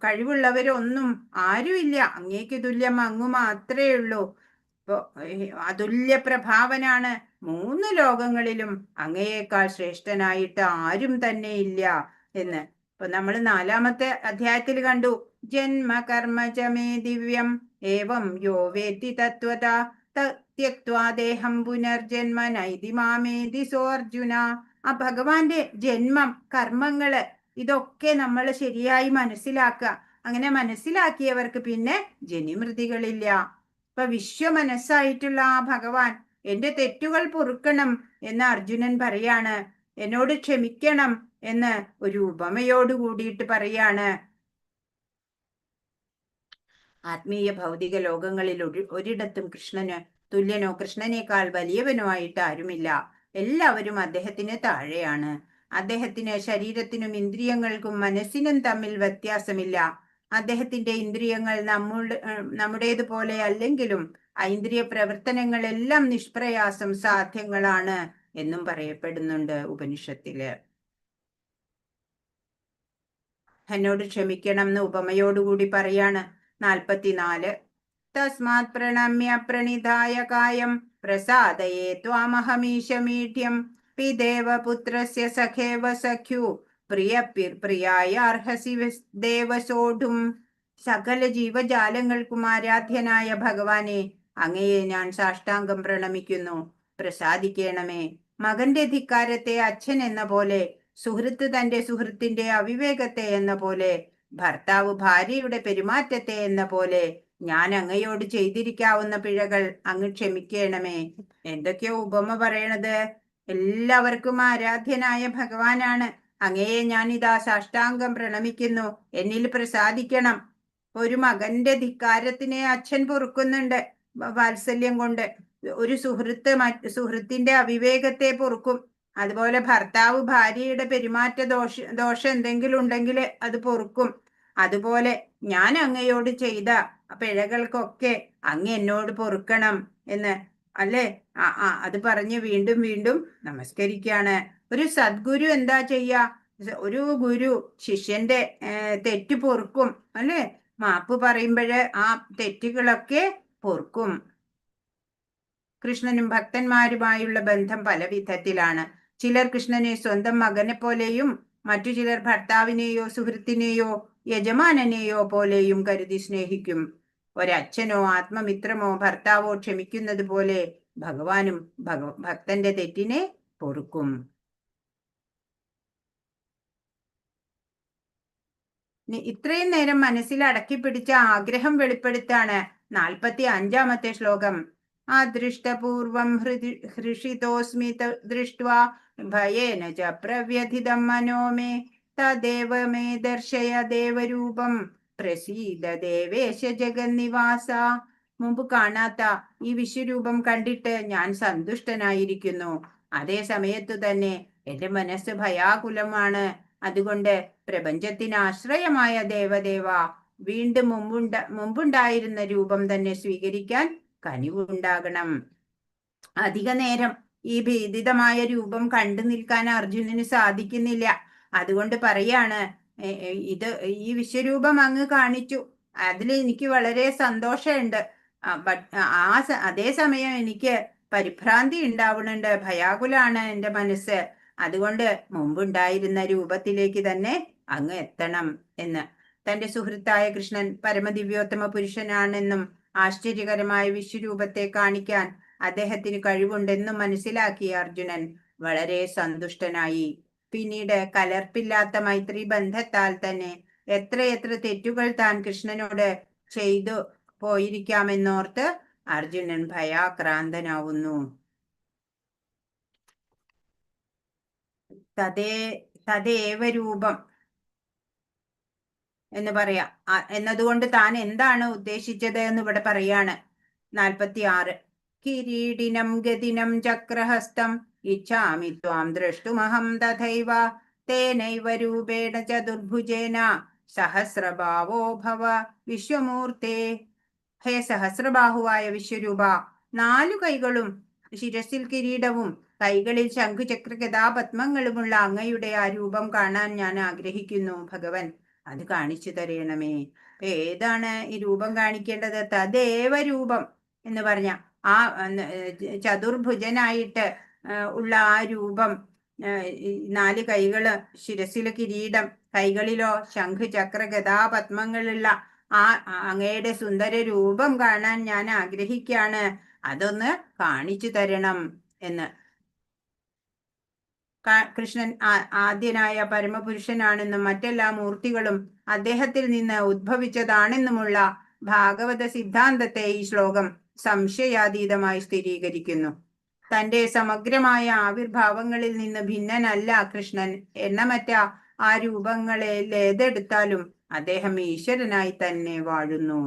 കഴിവുള്ളവരൊന്നും ആരുമില്ല. അങ്ങേക്ക് തുല്യം അങ്ങു മാത്രമേ ഉള്ളൂ. ഇപ്പൊ അതുല്യ പ്രഭാവനാണ്. 3 ലോകങ്ങളിലും അങ്ങയേക്കാൾ ശ്രേഷ്ഠനായിട്ട് ആരും തന്നെ ഇല്ല എന്ന്. ഇപ്പൊ നമ്മൾ 4-ാമത്തെ അധ്യായത്തിൽ കണ്ടു, ജന്മ കർമ്മ ച മേ ദിവ്യം ഏവം യോ വേത്തി തത്വത ത്യക്ത്വാ ദേഹം പുനർജന്മ നൈതി മാമേതി സോ അർജുന. ആ ഭഗവാന്റെ ജന്മം, കർമ്മങ്ങള് ഇതൊക്കെ നമ്മൾ ശരിയായി മനസ്സിലാക്കുക. അങ്ങനെ മനസ്സിലാക്കിയവർക്ക് പിന്നെ ജനിമൃതികളില്ല. ഇപ്പൊ വിശ്വമനസ്സായിട്ടുള്ള ആ ഭഗവാൻ എന്റെ തെറ്റുകൾ പൊറുക്കണം എന്ന് അർജുനൻ പറയാണ്. എന്നോട് ക്ഷമിക്കണം എന്ന് ഒരു ഉപമയോട് കൂടിയിട്ട് പറയാണ്. ആത്മീയ ഭൗതിക ലോകങ്ങളിൽ ഒരിടത്തും കൃഷ്ണന് തുല്യനോ കൃഷ്ണനേക്കാൾ വലിയവനോ ആയിട്ട് ആരുമില്ല. എല്ലാവരും അദ്ദേഹത്തിന് താഴെയാണ്. അദ്ദേഹത്തിന് ശരീരത്തിനും ഇന്ദ്രിയങ്ങൾക്കും മനസ്സിനും തമ്മിൽ വ്യത്യാസമില്ല. അദ്ദേഹത്തിന്റെ ഇന്ദ്രിയങ്ങൾ നമ്മുടേതുപോലെ അല്ലെങ്കിലും ഐന്ദ്രിയ പ്രവർത്തനങ്ങളെല്ലാം നിഷ്പ്രയാസം സാധ്യങ്ങളാണ് എന്നും പറയപ്പെടുന്നുണ്ട് ഉപനിഷത്തില്. എന്നോട് ക്ഷമിക്കണം എന്ന് ഉപമയോടുകൂടി പറയാണ് 44. തസ്മാത് പ്രണമ്യ പ്രണിധായ കായം പ്രസാദയേ ത്വാമഹമീശമീഠ്യം പിദേവ പുത്രസ്യ സഖേവ സഖ്യു പ്രിയായ അർഹസി ദേവസോഢും. സകല ജീവജാലങ്ങൾക്കും ആരാധ്യനായ ഭഗവാനെ, അങ്ങയെ ഞാൻ സാഷ്ടാംഗം പ്രണമിക്കുന്നു. പ്രസാദിക്കണമേ. മകന്റെ ധിക്കാരത്തെ അച്ഛൻ എന്ന പോലെ, സുഹൃത്ത് തന്റെ സുഹൃത്തിന്റെ അവിവേകത്തെ എന്ന പോലെ, ഭർത്താവ് ഭാര്യയുടെ പെരുമാറ്റത്തെ എന്ന പോലെ ഞാൻ അങ്ങയോട് ചെയ്തിരിക്കാവുന്ന പിഴകൾ അങ്ങ് ക്ഷമിക്കണമേ. എന്തൊക്കെയോ ഉപമ പറയണത്. എല്ലാവർക്കും ആരാധ്യനായ ഭഗവാനാണ്. അങ്ങയെ ഞാനിതാ സാഷ്ടാംഗം പ്രണമിക്കുന്നു. എന്നിൽ പ്രസാദിക്കണം. ഒരു മകന്റെ ധിക്കാരത്തിനെ അച്ഛൻ പൊറുക്കുന്നുണ്ട് വാത്സല്യം കൊണ്ട്. ഒരു സുഹൃത്തിന്റെ അവിവേകത്തെ പൊറുക്കും. അതുപോലെ ഭർത്താവ് ഭാര്യയുടെ പെരുമാറ്റ ദോഷം എന്തെങ്കിലും ഉണ്ടെങ്കിൽ അത് പൊറുക്കും. അതുപോലെ ഞാൻ അങ്ങയോട് ചെയ്ത പിഴകൾക്കൊക്കെ അങ്ങ് എന്നോട് പൊറുക്കണം എന്ന് അല്ലേ? അത് പറഞ്ഞ് വീണ്ടും വീണ്ടും നമസ്കരിക്കാണ്. ഒരു സദ്ഗുരു എന്താ ചെയ്യാ? ഒരു ഗുരു ശിഷ്യന്റെ തെറ്റ് പൊറുക്കും അല്ലേ? മാപ്പ് പറയുമ്പോഴ് ആ തെറ്റുകളൊക്കെ പൊറുക്കും. കൃഷ്ണനും ഭക്തന്മാരുമായുള്ള ബന്ധം പല വിധത്തിലാണ്. ചിലർ കൃഷ്ണനെ സ്വന്തം മകനെ പോലെയും മറ്റു ചിലർ ഭർത്താവിനെയോ സുഹൃത്തിനെയോ യജമാനനെയോ പോലെയും കരുതി സ്നേഹിക്കും. ഒരച്ഛനോ ആത്മമിത്രമോ ഭർത്താവോ ക്ഷമിക്കുന്നത് പോലെ ഭഗവാനും ഭക്തന്റെ തെറ്റിനെ പൊറുക്കും. ഇത്രയും നേരം മനസ്സിൽ അടക്കി പിടിച്ച ആഗ്രഹം വെളിപ്പെടുത്താണ് 45-ാമത്തെ ശ്ലോകം. അദൃഷ്ടപൂർവം ഹൃഷിതോസ്മി ദൃഷ്ട്വാ ഭയേന ച പ്രവ്യഥിതം മനോ മേ തദേവ മേ ദർശയ ദേവരൂപം പ്രസീദ ദേവേശ ജഗന്നിവാസ. മുമ്പ് കാണാത്ത ഈ വിശ്വരൂപം കണ്ടിട്ട് ഞാൻ സന്തുഷ്ടനായിരിക്കുന്നു. അതേ സമയത്തു തന്നെ എന്റെ മനസ്സ് ഭയാകുലമാണ്. അതുകൊണ്ട് പ്രപഞ്ചത്തിന് ആശ്രയമായ ദേവദേവ, വീണ്ടും മുമ്പുണ്ടായിരുന്ന രൂപം തന്നെ സ്വീകരിക്കാൻ കനിവുണ്ടാകണം. അധിക നേരം ഈ ഭേദിതമായ രൂപം കണ്ടു നിൽക്കാൻ അർജുനന് സാധിക്കുന്നില്ല. അതുകൊണ്ട് പറയാണ്, ഈ വിശ്വരൂപം അങ്ങ് കാണിച്ചു, അതിൽ എനിക്ക് വളരെ സന്തോഷമുണ്ട്. അതേ സമയം എനിക്ക് പരിഭ്രാന്തി ഉണ്ടാവുന്നുണ്ട്, ഭയാകുലാണ് എൻ്റെ മനസ്സ്. അതുകൊണ്ട് മുമ്പുണ്ടായിരുന്ന രൂപത്തിലേക്ക് തന്നെ അങ്ങ് എത്തണം എന്ന്. തന്റെ സുഹൃത്തായ കൃഷ്ണൻ പരമദിവ്യോത്തമ പുരുഷനാണെന്നും ആശ്ചര്യകരമായ വിശ്വരൂപത്തെ കാണിക്കാൻ അദ്ദേഹത്തിന് കഴിവുണ്ടെന്നും മനസ്സിലാക്കിയ അർജുനൻ വളരെ സന്തുഷ്ടനായി. പിന്നീട് കലർപ്പില്ലാത്ത മൈത്രി ബന്ധത്താൽ തന്നെ എത്രയെത്ര തെറ്റുകൾ താൻ കൃഷ്ണനോട് ചെയ്തു പോയിരിക്കാമെന്നോർത്ത് അർജുനൻ ഭയാക്രാന്തനാവുന്നു. തദേവ രൂപം എന്ന് പറയാം എന്നതുകൊണ്ട് താൻ എന്താണ് ഉദ്ദേശിച്ചത് എന്ന് ഇവിടെ പറയാണ്. 46. കിരീടിനം ഗതിനം ചക്രഹസ്തം ഇച്ഛാമി ത്വാം ദ്രഷ്ടുമഹം തഥൈവ തേനൈവ രൂപേണ ചതുർഭുജേന സഹസ്രഭാവോ ഭവ വിശ്വമൂർത്തേ. ഹേ സഹസ്രബാഹുവായ വിശ്വരൂപ, 4 കൈകളും ശിരസിൽ കിരീടവും കൈകളിൽ ശംഖുചക്ര ഗദാപത്മങ്ങളുമുള്ള അങ്ങയുടെ ആ രൂപം കാണാൻ ഞാൻ ആഗ്രഹിക്കുന്നു. ഭഗവൻ, അത് കാണിച്ചു തരയണമേ. ഏതാണ് ഈ രൂപം കാണിക്കേണ്ടത്? തദേവ രൂപം എന്ന് പറഞ്ഞ ആ ചതുർഭുജനായിട്ട് ഉള്ള ആ രൂപം, 4 കൈകള്, ശിരസില് കിരീടം, കൈകളിലോ ശംഖ് ചക്ര ഗദാപത്മങ്ങളുള്ള ആ അങ്ങയുടെ സുന്ദര രൂപം കാണാൻ ഞാൻ ആഗ്രഹിക്കാണ്. അതൊന്ന് കാണിച്ചു തരണം എന്ന്. കൃഷ്ണൻ ആദ്യനായ പരമപുരുഷനാണെന്നും മറ്റെല്ലാ മൂർത്തികളും അദ്ദേഹത്തിൽ നിന്ന് ഉദ്ഭവിച്ചതാണെന്നുമുള്ള ഭാഗവത സിദ്ധാന്തത്തെ ഈ ശ്ലോകം സംശയാതീതമായി സ്ഥിരീകരിക്കുന്നു. തന്റെ സമഗ്രമായ ആവിർഭാവങ്ങളിൽ നിന്ന് ഭിന്നനല്ല കൃഷ്ണൻ. എണ്ണമറ്റ ആ രൂപങ്ങളിൽ ഏതെടുത്താലും അദ്ദേഹം ഈശ്വരനായി തന്നെ വാഴുന്നു.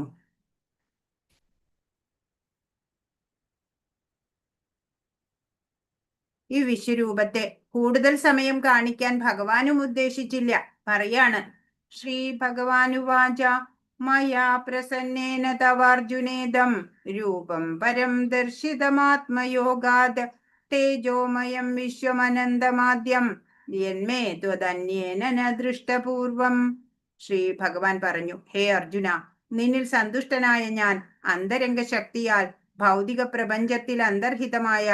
ഈ വിശ്വരൂപത്തെ കൂടുതൽ സമയം കാണിക്കാൻ ഭഗവാനും ഉദ്ദേശിച്ചില്ല. പറയാണ്, ശ്രീ ഭഗവാനുവാച മയാ പ്രസന്നേന തവാർജുനേദം രൂപം പരം ദർശിതമാത്മയോഗാത് തേജോമയം വിശ്വമനന്തമാദ്യം യന്മേ ത്വദന്യേന ന ദൃഷ്ടപൂർവം. ശ്രീ ഭഗവാൻ പറഞ്ഞു, ഹേ അർജുന, നിന്നിൽ സന്തുഷ്ടനായ ഞാൻ അന്തരംഗ ശക്തിയാൽ ഭൗതിക പ്രപഞ്ചത്തിൽ അന്തർഹിതമായ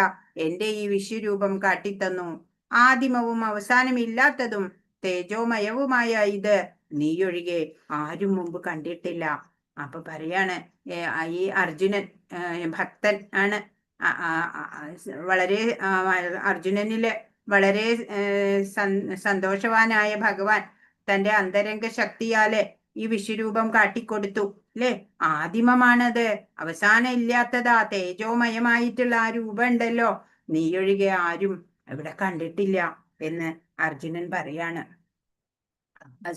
എന്റെ ഈ വിശ്വരൂപം കാട്ടിത്തന്നു. ആദിമവും അവസാനമില്ലാത്തതും തേജോമയവുമായ ഇത് നീയൊഴികെ ആരും മുമ്പ് കണ്ടിട്ടില്ല. അപ്പൊ പറയാണ്, ഈ അർജുനൻ ഭക്തൻ ആണ്. വളരെ അർജുനനില് വളരെ സന്തോഷവാനായ ഭഗവാൻ തന്റെ അന്തരംഗ ശക്തിയാല് ഈ വിശ്വരൂപം കാട്ടിക്കൊടുത്തു അല്ലേ? ആദിമമാണത്, അവസാനം ഇല്ലാത്തതാ. തേജോമയമായിട്ടുള്ള ആ രൂപം ഉണ്ടല്ലോ, നീയൊഴികെ ആരും ഇവിടെ കണ്ടിട്ടില്ല എന്ന് അർജുനൻ പറയാണ്.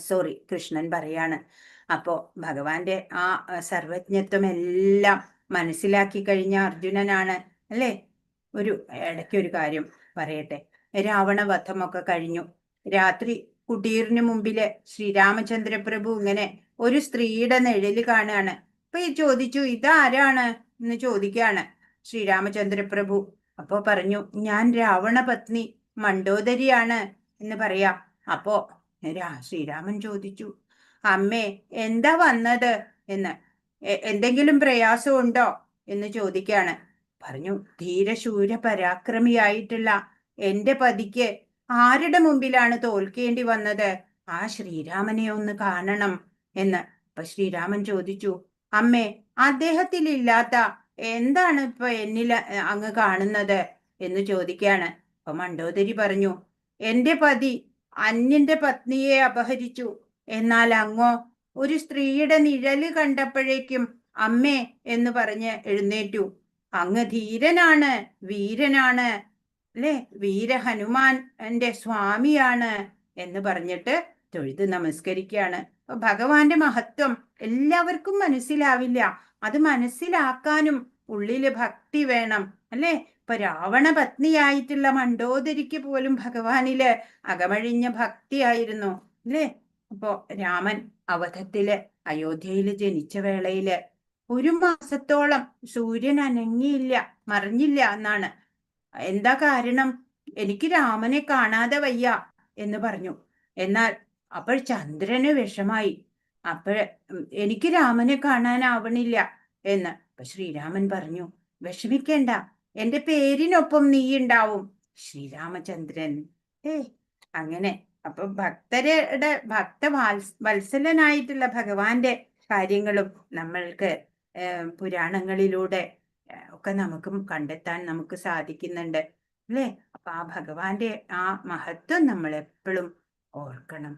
സോറി, കൃഷ്ണൻ പറയാണ്. അപ്പോ ഭഗവാന്റെ ആ സർവജ്ഞത്വം എല്ലാം മനസ്സിലാക്കി കഴിഞ്ഞ അർജുനനാണ് അല്ലേ. ഇടയ്ക്കൊരു കാര്യം പറയട്ടെ. രാവണവധമൊക്കെ കഴിഞ്ഞു. രാത്രി കുടീറിന് മുമ്പില് ശ്രീരാമചന്ദ്ര പ്രഭു ഇങ്ങനെ ഒരു സ്ത്രീയുടെ നിഴല് കാണുകയാണ്. അപ്പൊ ഈ ചോദിച്ചു, ഇതാരാണ് എന്ന് ചോദിക്കുകയാണ് ശ്രീരാമചന്ദ്ര പ്രഭു. അപ്പോ പറഞ്ഞു, ഞാൻ രാവണ പത്നി മണ്ഡോദരിയാണ് എന്ന് പറയാ. അപ്പോ ശ്രീരാമൻ ചോദിച്ചു, അമ്മേ എന്താ വന്നത് എന്ന്, എന്തെങ്കിലും പ്രയാസമുണ്ടോ എന്ന് ചോദിക്കാണ്. പറഞ്ഞു, ധീരശൂര പരാക്രമിയായിട്ടുള്ള എന്റെ പതിക്ക് ആരുടെ മുമ്പിലാണ് തോൽക്കേണ്ടി വന്നത്? ആ ശ്രീരാമനെ ഒന്ന് കാണണം എന്ന്. അപ്പൊ ശ്രീരാമൻ ചോദിച്ചു, അമ്മേ അദ്ദേഹത്തിലില്ലാത്ത എന്താണ് ഇപ്പൊ എന്നിൽ അങ്ങ് കാണുന്നത് എന്ന് ചോദിക്കാണ്. അപ്പൊ മണ്ഡോദരി പറഞ്ഞു, എന്റെ പതി അന്യന്റെ പത്നിയെ അപഹരിച്ചു. എന്നാൽ അങ്ങോ ഒരു സ്ത്രീയുടെ നിഴല് കണ്ടപ്പോഴേക്കും അമ്മേ എന്ന് പറഞ്ഞ് എഴുന്നേറ്റു. അങ്ങ് ധീരനാണ്, വീരനാണ് അല്ലേ, വീര ഹനുമാൻ എന്റെ സ്വാമിയാണ് എന്ന് പറഞ്ഞിട്ട് തൊഴുത് നമസ്കരിക്കുകയാണ്. ഭഗവാന്റെ മഹത്വം എല്ലാവർക്കും മനസ്സിലാവില്ല. അത് മനസ്സിലാക്കാനും ഉള്ളില് ഭക്തി വേണം അല്ലേ. ഇപ്പൊ രാവണ പത്നിയായിട്ടുള്ള മണ്ഡോദരിക്ക് പോലും ഭഗവാനില് അകമഴിഞ്ഞ ഭക്തിയായിരുന്നു അല്ലേ. അപ്പോ രാമൻ അവധത്തില് അയോധ്യയില് ജനിച്ച വേളയില് 1 മാസത്തോളം സൂര്യൻ അനങ്ങിയില്ല, മറിഞ്ഞില്ല എന്നാണ്. എന്താ കാരണം? എനിക്ക് രാമനെ കാണാതെ വയ്യ എന്ന് പറഞ്ഞു. എന്നാൽ അപ്പോൾ ചന്ദ്രന് വിഷമായി. എനിക്ക് രാമനെ കാണാനാവണില്ല എന്ന്. അപ്പൊ ശ്രീരാമൻ പറഞ്ഞു, വിഷമിക്കേണ്ട, എന്റെ പേരിനൊപ്പം നീ ഉണ്ടാവും, ശ്രീരാമചന്ദ്രൻ. അങ്ങനെ അപ്പൊ ഭക്തരുടെ വത്സലനായിട്ടുള്ള ഭഗവാന്റെ കാര്യങ്ങളും നമ്മൾക്ക് പുരാണങ്ങളിലൂടെ ഒക്കെ നമുക്കും കണ്ടെത്താൻ നമുക്ക് സാധിക്കുന്നുണ്ട് അല്ലേ. അപ്പൊ ആ ഭഗവാന്റെ ആ മഹത്വം നമ്മൾ എപ്പോഴും ഓർക്കണം.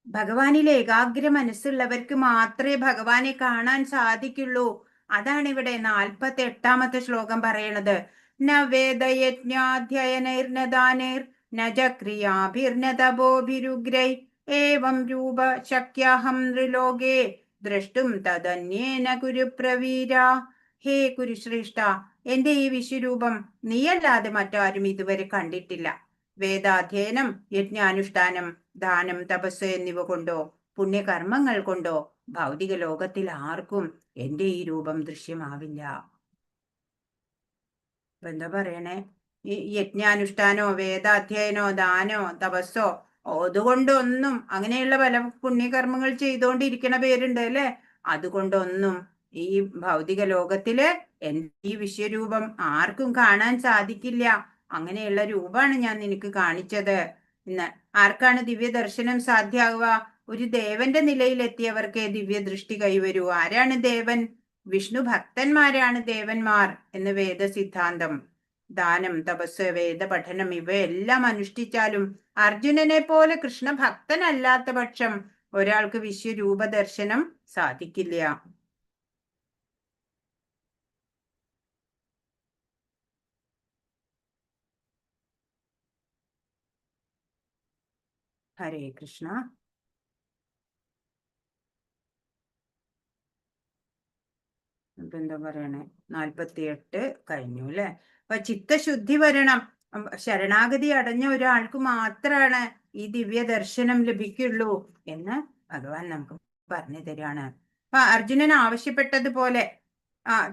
ഭഗവാനിൽ ഏകാഗ്ര മനസ്സുള്ളവർക്ക് മാത്രമേ ഭഗവാനെ കാണാൻ സാധിക്കുള്ളൂ. അതാണ് ഇവിടെ 48ാമത്തെ ശ്ലോകം പറയണത്. ന വേദയജ്ഞാധ്യയനൈർനദാനൈർ ന ചക്രിയാഭിർന തപോഭിരുഗ്രൈ ഏവം രൂപ ശക്യാഹം നൃലോകേ ദ്രഷ്ടും തദന്യേന കുരുപ്രവീര. ഹേ കുരുശ്രേഷ്ഠ, എന്റെ ഈ വിശ്വരൂപം നീയല്ലാതെ മറ്റാരും ഇതുവരെ കണ്ടിട്ടില്ല. വേദാധ്യയനം, യജ്ഞാനുഷ്ഠാനം, ദാനം, തപസ് എന്നിവ കൊണ്ടോ പുണ്യകർമ്മങ്ങൾ കൊണ്ടോ ഭൗതിക ലോകത്തിൽ ആർക്കും എന്റെ ഈ രൂപം ദൃശ്യമാവില്ല. ഇപ്പൊ എന്താ പറയണേ? ഈ യജ്ഞാനുഷ്ഠാനോ വേദാധ്യയനോ ദാനോ തപസ്സോ അതുകൊണ്ടൊന്നും, അങ്ങനെയുള്ള പല പുണ്യകർമ്മങ്ങൾ ചെയ്തുകൊണ്ടിരിക്കണ പേരുണ്ട് അല്ലെ, അതുകൊണ്ടൊന്നും ഈ ഭൗതിക ലോകത്തില് ഈ വിശ്വരൂപം ആർക്കും കാണാൻ സാധിക്കില്ല. അങ്ങനെയുള്ള രൂപമാണ് ഞാൻ നിനക്ക് കാണിച്ചത് എന്ന്. ആർക്കാണ് ദിവ്യ ദർശനം സാധ്യമാവുക? ഒരു ദേവന്റെ നിലയിലെത്തിയവർക്കേ ദിവ്യ ദൃഷ്ടി കൈവരൂ. ആരാണ് ദേവൻ? വിഷ്ണു ഭക്തന്മാരാണ് ദേവന്മാർ എന്ന് വേദ സിദ്ധാന്തം. ദാനം, തപസ്, വേദ പഠനം ഇവയെല്ലാം അനുഷ്ഠിച്ചാലും അർജുനനെ പോലെ കൃഷ്ണ ഭക്തനല്ലാത്ത പക്ഷം ഒരാൾക്ക് വിശ്വരൂപ ദർശനം സാധിക്കില്ല. ഹരേ കൃഷ്ണ. ഇപ്പൊ എന്താ പറയണേ? 48 കഴിഞ്ഞു അല്ലെ. അപ്പൊ ചിത്തശുദ്ധി വരണം. ശരണാഗതി അടഞ്ഞ ഒരാൾക്ക് മാത്രമാണ് ഈ ദിവ്യ ദർശനം ലഭിക്കുള്ളൂ എന്ന് ഭഗവാൻ നമുക്ക് പറഞ്ഞു തരാണ്. അപ്പൊ അർജുനൻ ആവശ്യപ്പെട്ടതുപോലെ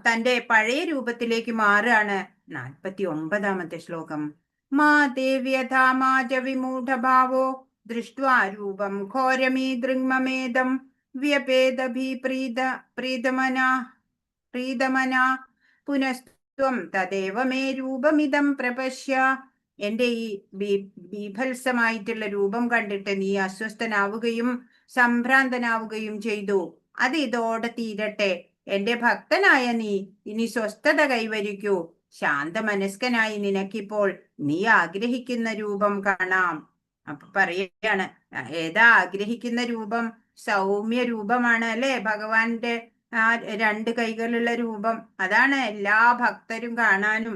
തന്റെ പഴയ രൂപത്തിലേക്ക് മാറുകയാണ്. 49ാമത്തെ ശ്ലോകം. മാ ദേവ്യഥാ മാജ വിമൂഢഭാവോ ദൃഷ്ട്വാ രൂപം ഘോരമീ ദൃങ്മമേദം പ്രീതമനാ പുനസ്ത്വം തദേവ മേ രൂപമിതം പ്രപശ്യ. എന്റെ ഈ ബീഭത്സമായിട്ടുള്ള രൂപം കണ്ടിട്ട് നീ അസ്വസ്ഥനാവുകയും സംഭ്രാന്തനാവുകയും ചെയ്തു. അത് ഇതോടെ തീരട്ടെ. എന്റെ ഭക്തനായ നീ ഇനി സ്വസ്ഥത കൈവരിക്കൂ. ശാന്തമനസ്കനായി നിനക്കിപ്പോൾ നീ ആഗ്രഹിക്കുന്ന രൂപം കാണാം. അപ്പൊ പറയാണ്, ഏതാ ആഗ്രഹിക്കുന്ന രൂപം? സൗമ്യ രൂപമാണ് അല്ലെ. ഭഗവാന്റെ ആ 2 കൈകളുള്ള രൂപം, അതാണ് എല്ലാ ഭക്തരും കാണാനും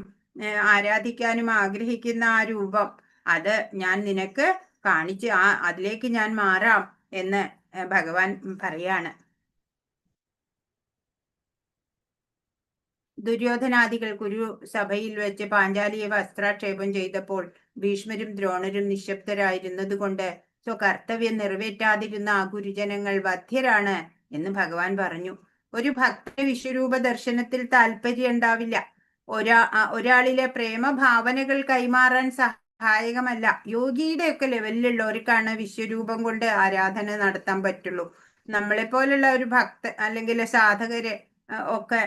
ആരാധിക്കാനും ആഗ്രഹിക്കുന്ന ആ രൂപം, അത് ഞാൻ നിനക്ക് കാണിച്ച് അതിലേക്ക് ഞാൻ മാറാം എന്ന് ഭഗവാൻ പറയാണ്. ദുര്യോധനാദികൾ കുരുസഭയിൽ വെച്ച് പാഞ്ചാലിയെ വസ്ത്രാക്ഷേപം ചെയ്തപ്പോൾ ഭീഷ്മരും ദ്രോണരും നിശബ്ദരായിരുന്നത് കൊണ്ട് സ്വകർത്തവ്യം നിറവേറ്റാതിരുന്ന ആ ഗുരുജനങ്ങൾ വധ്യരാണ് എന്ന് ഭഗവാൻ പറഞ്ഞു. ഒരു ഭക്ത വിശ്വരൂപ ദർശനത്തിൽ താല്പര്യം ഉണ്ടാവില്ല. ഒരാളിലെ പ്രേമഭാവനകൾ കൈമാറാൻ സഹായകമല്ല. യോഗിയുടെ ഒക്കെ ലെവലിലുള്ളവർക്കാണ് വിശ്വരൂപം കൊണ്ട് ആരാധന നടത്താൻ പറ്റുള്ളൂ. നമ്മളെ പോലുള്ള ഒരു അല്ലെങ്കിൽ സാധകര് ഒക്കെ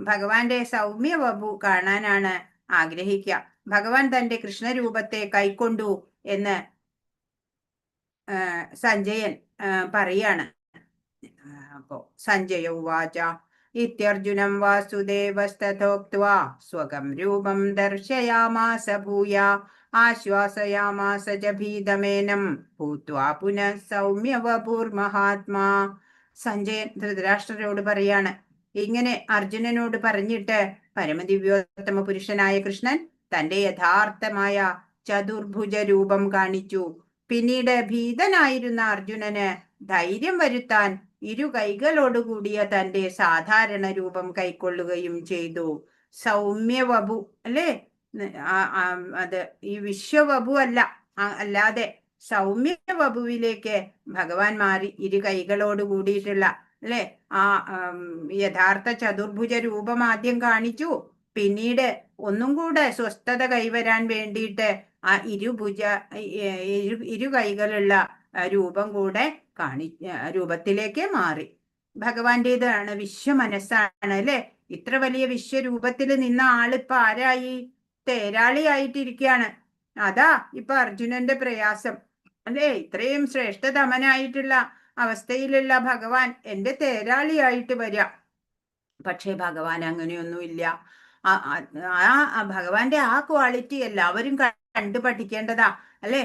ഭഗവാന്റെ സൗമ്യ വപു കാണാനാണ് ആഗ്രഹിക്കുക. ഭഗവാൻ തന്റെ കൃഷ്ണരൂപത്തെ കൈക്കൊണ്ടു എന്ന് സഞ്ജയൻ പറയാണ്. അപ്പോ സഞ്ജയ ഉവാച ഇത്യർജുനം വാസുദേവസ്തഥോക്ത്വാ സ്വകം രൂപം ദർശയാമാസ ഭൂയ ആശ്വാസയാമാസ ച ഭീതമേനം ഭൂത്വാ പുനഃ സൗമ്യ വപുർമഹാത്മാ. സഞ്ജയൻ ധൃതരാഷ്ട്രരോട് പറയാണ്, ഇങ്ങനെ അർജുനനോട് പറഞ്ഞിട്ട് പരമദിവ്യോത്തമ പുരുഷനായ കൃഷ്ണൻ തന്റെ യഥാർത്ഥമായ ചതുർഭുജ രൂപം കാണിച്ചു. പിന്നീട് ഭീതനായിരുന്ന അർജുനന് ധൈര്യം വരുത്താൻ ഇരു കൈകളോടുകൂടിയ തന്റെ സാധാരണ രൂപം കൈക്കൊള്ളുകയും ചെയ്തു. സൗമ്യവപു അല്ലേ, അത് ഈ വിശ്വവപു അല്ലാതെ സൗമ്യവപുവിലേക്ക് ഭഗവാൻ മാറി ഇരു കൈകളോട് കൂടിയിട്ടുള്ള അല്ലെ ആ യഥാർത്ഥ ചതുർഭുജ രൂപം ആദ്യം കാണിച്ചു. പിന്നീട് ഒന്നും കൂടെ സ്വസ്ഥത കൈവരാൻ വേണ്ടിയിട്ട് ആ ഇരു കൈകളുള്ള രൂപം കൂടെ രൂപത്തിലേക്ക് മാറി. ഭഗവാന്റേതാണ് വിശ്വമനസ്സാണ് അല്ലെ. ഇത്ര വലിയ വിശ്വരൂപത്തിൽ നിന്ന ആളിപ്പോ ആരായി? തേരാളിയായിട്ടിരിക്കുകയാണ്. അതാ ഇപ്പൊ അർജുനന്റെ പ്രയാസം അല്ലേ. ഇത്രയും ശ്രേഷ്ഠതമനായിട്ടുള്ള അവസ്ഥയിലുള്ള ഭഗവാൻ എന്റെ തേരാളിയായിട്ട് വരാം. പക്ഷെ ഭഗവാൻ അങ്ങനെയൊന്നുമില്ല. ഭഗവാന്റെ ആ ക്വാളിറ്റി എല്ലാവരും കണ്ടു പഠിക്കേണ്ടതാ അല്ലെ.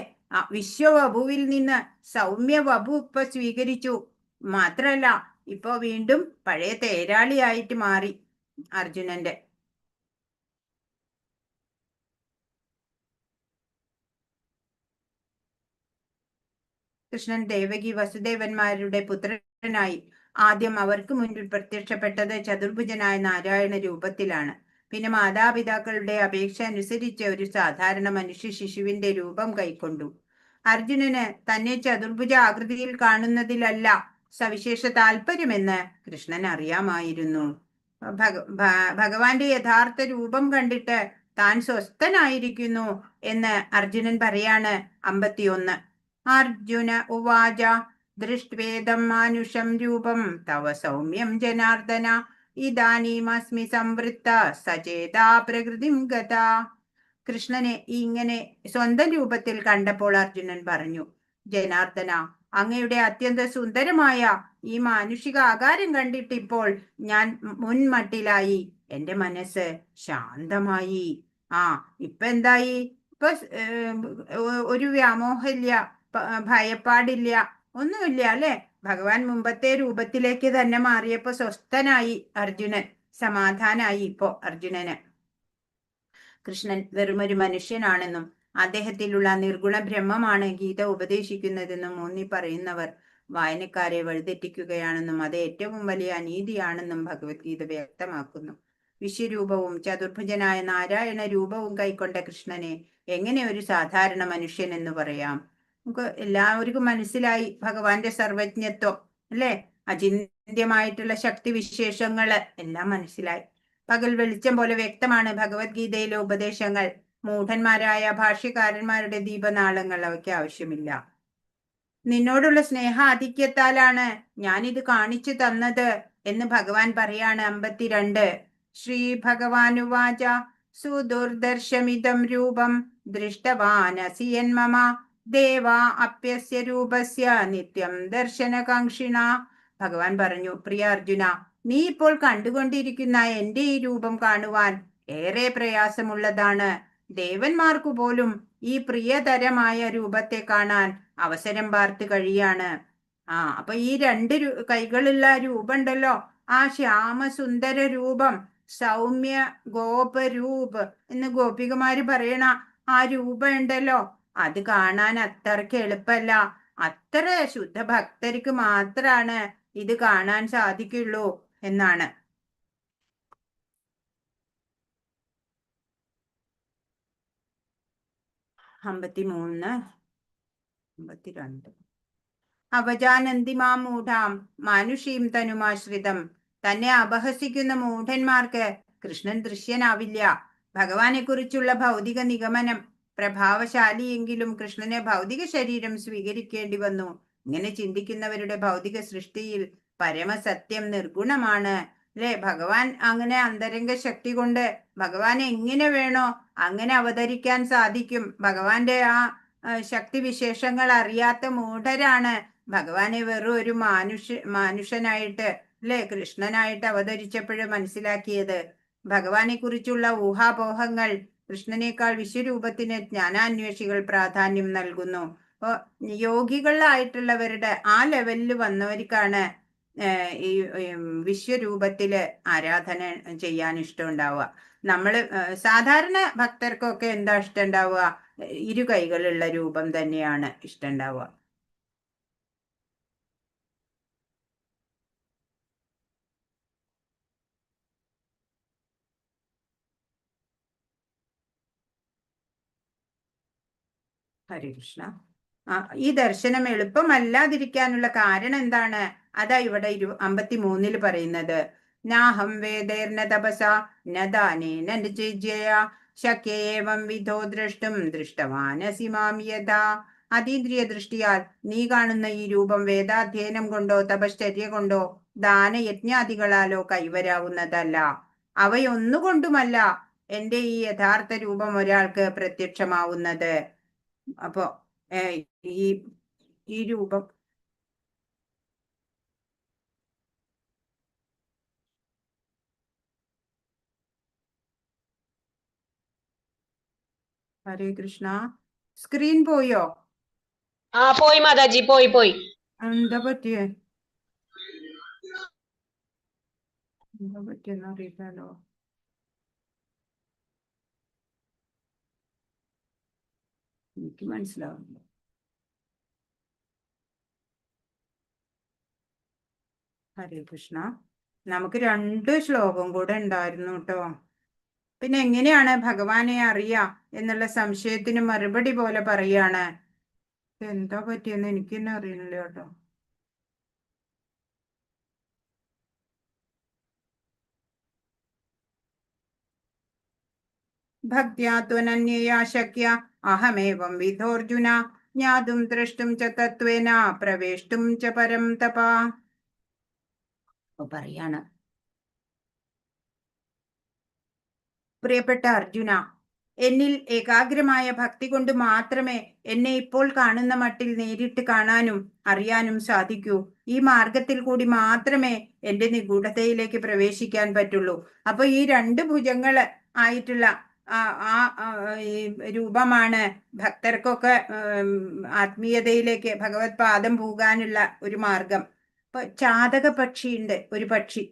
വിശ്വവപുവിൽ നിന്ന് സൗമ്യ വപു ഇപ്പൊ സ്വീകരിച്ചു. മാത്രല്ല ഇപ്പൊ വീണ്ടും പഴയ തേരാളിയായിട്ട് മാറി അർജുനന്റെ. കൃഷ്ണൻ ദേവകി വസുദേവന്മാരുടെ പുത്രനായി ആദ്യം അവർക്ക് മുൻപിൽ പ്രത്യക്ഷപ്പെട്ടത് ചതുർഭുജനായ നാരായണ രൂപത്തിലാണ്. പിന്നെ മാതാപിതാക്കളുടെ അപേക്ഷ അനുസരിച്ച് ഒരു സാധാരണ മനുഷ്യ ശിശുവിന്റെ രൂപം കൈക്കൊണ്ടു. അർജുനന് തന്നെ ചതുർഭുജ ആകൃതിയിൽ കാണുന്നതിലല്ല സവിശേഷ താല്പര്യമെന്ന് കൃഷ്ണൻ അറിയാമായിരുന്നു. ഭഗവാന്റെ യഥാർത്ഥ രൂപം കണ്ടിട്ട് താൻ സ്വസ്ഥനായിരിക്കുന്നു എന്ന് അർജുനൻ പറയാണ്. 51. അർജുന ഉവാച ദൃഷ്ട്വേദം മാനുഷം രൂപം തവ സൗമ്യം ജനാർദ്ദന ഇദാനീമസ്മി സംവൃത്ത സചേതാ പ്രകൃതിം ഗതാ. കൃഷ്ണനെ ഇങ്ങനെ സ്വന്തം രൂപത്തിൽ കണ്ടപ്പോൾ അർജുനൻ പറഞ്ഞു, ജനാർദ്ദന, അങ്ങയുടെ അത്യന്ത സുന്ദരമായ ഈ മാനുഷിക ആകാരം കണ്ടിട്ടിപ്പോൾ ഞാൻ മുൻമട്ടിലായി. എന്റെ മനസ്സ് ശാന്തമായി. ഇപ്പൊ എന്തായി? ഇപ്പൊ ഒരു വ്യാമോഹമില്ല, ഭയപ്പാടില്ല, ഒന്നുമില്ല അല്ലെ. ഭഗവാൻ മുമ്പത്തെ രൂപത്തിലേക്ക് തന്നെ മാറിയപ്പോ സ്വസ്ഥനായി അർജുനൻ, സമാധാനായി ഇപ്പോ അർജുനന്. കൃഷ്ണൻ വെറുമൊരു മനുഷ്യനാണെന്നും അദ്ദേഹത്തിലുള്ള നിർഗുണ ബ്രഹ്മമാണ് ഗീത ഉപദേശിക്കുന്നതെന്നും ഊന്നി പറയുന്നവർ വായനക്കാരെ വഴിതെറ്റിക്കുകയാണെന്നും അത് ഏറ്റവും വലിയ അനീതിയാണെന്നും ഭഗവത്ഗീത വ്യക്തമാക്കുന്നു. വിശ്വരൂപവും ചതുർഭുജനായ നാരായണ രൂപവും കൈക്കൊണ്ട കൃഷ്ണനെ എങ്ങനെ ഒരു സാധാരണ മനുഷ്യൻ എന്ന് പറയാം? നമുക്ക് എല്ലാവർക്കും മനസ്സിലായി ഭഗവാന്റെ സർവജ്ഞത്വം അല്ലെ, അചിന്ത്യമായിട്ടുള്ള ശക്തി വിശേഷങ്ങള് എല്ലാം മനസ്സിലായി. പകൽ വെളിച്ചം പോലെ വ്യക്തമാണ് ഭഗവത്ഗീതയിലെ ഉപദേശങ്ങൾ. മൂഢന്മാരായ ഭാഷ്യകാരന്മാരുടെ ദീപനാളങ്ങൾ അവയ്ക്ക് ആവശ്യമില്ല. നിന്നോടുള്ള സ്നേഹാധിക്യത്താലാണ് ഞാനിത് കാണിച്ചു തന്നത് എന്ന് ഭഗവാൻ പറയാണ്. 52. ശ്രീ ഭഗവാനുവാച സുദുർദർശമിതം രൂപം ദൃഷ്ടവാനസി യന്മമ ദേവാ അപ്യസ്യ രൂപസ്യ നിത്യം ദർശനകാംക്ഷിണ. ഭഗവാൻ പറഞ്ഞു, പ്രിയ അർജുന, നീ ഇപ്പോൾ കണ്ടുകൊണ്ടിരിക്കുന്ന എന്റെ ഈ രൂപം കാണുവാൻ ഏറെ പ്രയാസമുള്ളതാണ്. ദേവന്മാർക്കു പോലും ഈ പ്രിയതരമായ രൂപത്തെ കാണാൻ അവസരം പാർത്ത് കഴിയാണ്. അപ്പൊ ഈ രണ്ട് കൈകളുള്ള രൂപമുണ്ടല്ലോ, ആ ശ്യാമസുന്ദര രൂപം സൗമ്യ ഗോപരൂപ് എന്ന് ഗോപികമാര് പറയണ ആ രൂപം ഉണ്ടല്ലോ, അത് കാണാൻ അത്രയ്ക്ക് എളുപ്പല്ല. അത്ര ശുദ്ധ ഭക്തർക്ക് മാത്രാണ് ഇത് കാണാൻ സാധിക്കുള്ളൂ എന്നാണ്. 53, 52. അവജാനന്തി മാം മൂഢാം മാനുഷീം തനുമാശ്രിതം. തന്നെ അപഹസിക്കുന്ന മൂഢന്മാർക്ക് കൃഷ്ണൻ ദൃശ്യനാവില്ല. ഭഗവാനെ കുറിച്ചുള്ള ഭൗതിക നിഗമനം പ്രഭാവശാലിയെങ്കിലും കൃഷ്ണന് ഭൗതിക ശരീരം സ്വീകരിക്കേണ്ടി വന്നു. ഇങ്ങനെ ചിന്തിക്കുന്നവരുടെ ഭൗതിക സൃഷ്ടിയിൽ പരമസത്യം നിർഗുണമാണ്. അല്ലെ, ഭഗവാൻ അങ്ങനെ അന്തരംഗ ശക്തി കൊണ്ട് ഭഗവാൻ എങ്ങനെ വേണോ അങ്ങനെ അവതരിക്കാൻ സാധിക്കും. ഭഗവാന്റെ ആ ശക്തി വിശേഷങ്ങൾ അറിയാത്ത മൂഢരാണ് ഭഗവാനെ വെറും ഒരു മനുഷ്യനായിട്ട് അല്ലെ കൃഷ്ണനായിട്ട് അവതരിച്ചപ്പോഴും മനസ്സിലാക്കിയത്. ഭഗവാനെ കുറിച്ചുള്ള ഊഹാപോഹങ്ങൾ കൃഷ്ണനേക്കാൾ വിശ്വരൂപത്തിന് ജ്ഞാനാന്വേഷികൾ പ്രാധാന്യം നൽകുന്നു. അപ്പൊ യോഗികളായിട്ടുള്ളവരുടെ ആ ലെവലിൽ വന്നവർക്കാണ് ഈ വിശ്വരൂപത്തില് ആരാധന ചെയ്യാൻ ഇഷ്ടമുണ്ടാവുക. നമ്മള് സാധാരണ ഭക്തർക്കൊക്കെ എന്താ ഇഷ്ടമുണ്ടാവുക? ഇരു കൈകളുള്ള രൂപം തന്നെയാണ് ഇഷ്ടമുണ്ടാവുക. ഹരേ കൃഷ്ണ. ഈ ദർശനം എളുപ്പമല്ലാതിരിക്കാനുള്ള കാരണം എന്താണ്? അതാ ഇവിടെ 53 പറയുന്നത്. നാഹം വേദേർന തപസ ന ദാനേന ജിജ്ഞയാ ശക്യേവം വിധോ ദ്രഷ്ടും ദൃഷ്ടവാനസി മാം യഥാ. അതീന്ദ്രിയ ദൃഷ്ടിയാൽ നീ കാണുന്ന ഈ രൂപം വേദാധ്യയനം കൊണ്ടോ തപശ്ചര്യ കൊണ്ടോ ദാനയജ്ഞാദികളാലോ കൈവരാവുന്നതല്ല. അവയൊന്നുകൊണ്ടുമല്ല എന്റെ ഈ യഥാർത്ഥ രൂപം ഒരാൾക്ക് പ്രത്യക്ഷമാവുന്നത്. അപ്പോ ഈ രൂപം ഹരേ കൃഷ്ണ. സ്ക്രീൻ പോയോ? പോയി മാതാജി, പോയി. എന്താ പറ്റിയെന്ന് അറിയില്ലല്ലോ. എനിക്ക് മനസ്സിലാവുന്നു. ഹരേ കൃഷ്ണ. നമുക്ക് 2 ശ്ലോകം കൂടെ ഉണ്ടായിരുന്നു കേട്ടോ. പിന്നെ എങ്ങനെയാണ് ഭഗവാനെ അറിയാ എന്നുള്ള സംശയത്തിന് മറുപടി പോലെ പറയാണ്. എന്താ പറ്റിയെന്ന് എനിക്ക് തന്നെ അറിയുന്നില്ല കേട്ടോ. ഭക്ത്യാ ത്വനന്യയാ ശക്യ അഹമേവം വിധോർജുന ജ്ഞാതും ദ്രഷ്ടും ച തത്വേന പ്രവേഷ്ടും ച പരം തപാ. പറയാണ്, പ്രിയപ്പെട്ട അർജുന, എന്നിൽ ഏകാഗ്രമായ ഭക്തി കൊണ്ട് മാത്രമേ എന്നെ ഇപ്പോൾ കാണുന്ന മട്ടിൽ നേരിട്ട് കാണാനും അറിയാനും സാധിക്കൂ. ഈ മാർഗത്തിൽ കൂടി മാത്രമേ എന്റെ നിഗൂഢതയിലേക്ക് പ്രവേശിക്കാൻ പറ്റുള്ളൂ. അപ്പൊ ഈ 2 ഭുജങ്ങള് ആയിട്ടുള്ള ഈ രൂപമാണ് ഭക്തർക്കൊക്കെ ആത്മീയതയിലേക്ക് ഭഗവത് പാദം പോകാനുള്ള ഒരു മാർഗം. ഇപ്പൊ ചാതക പക്ഷിയുണ്ട്, ഒരു പക്ഷി.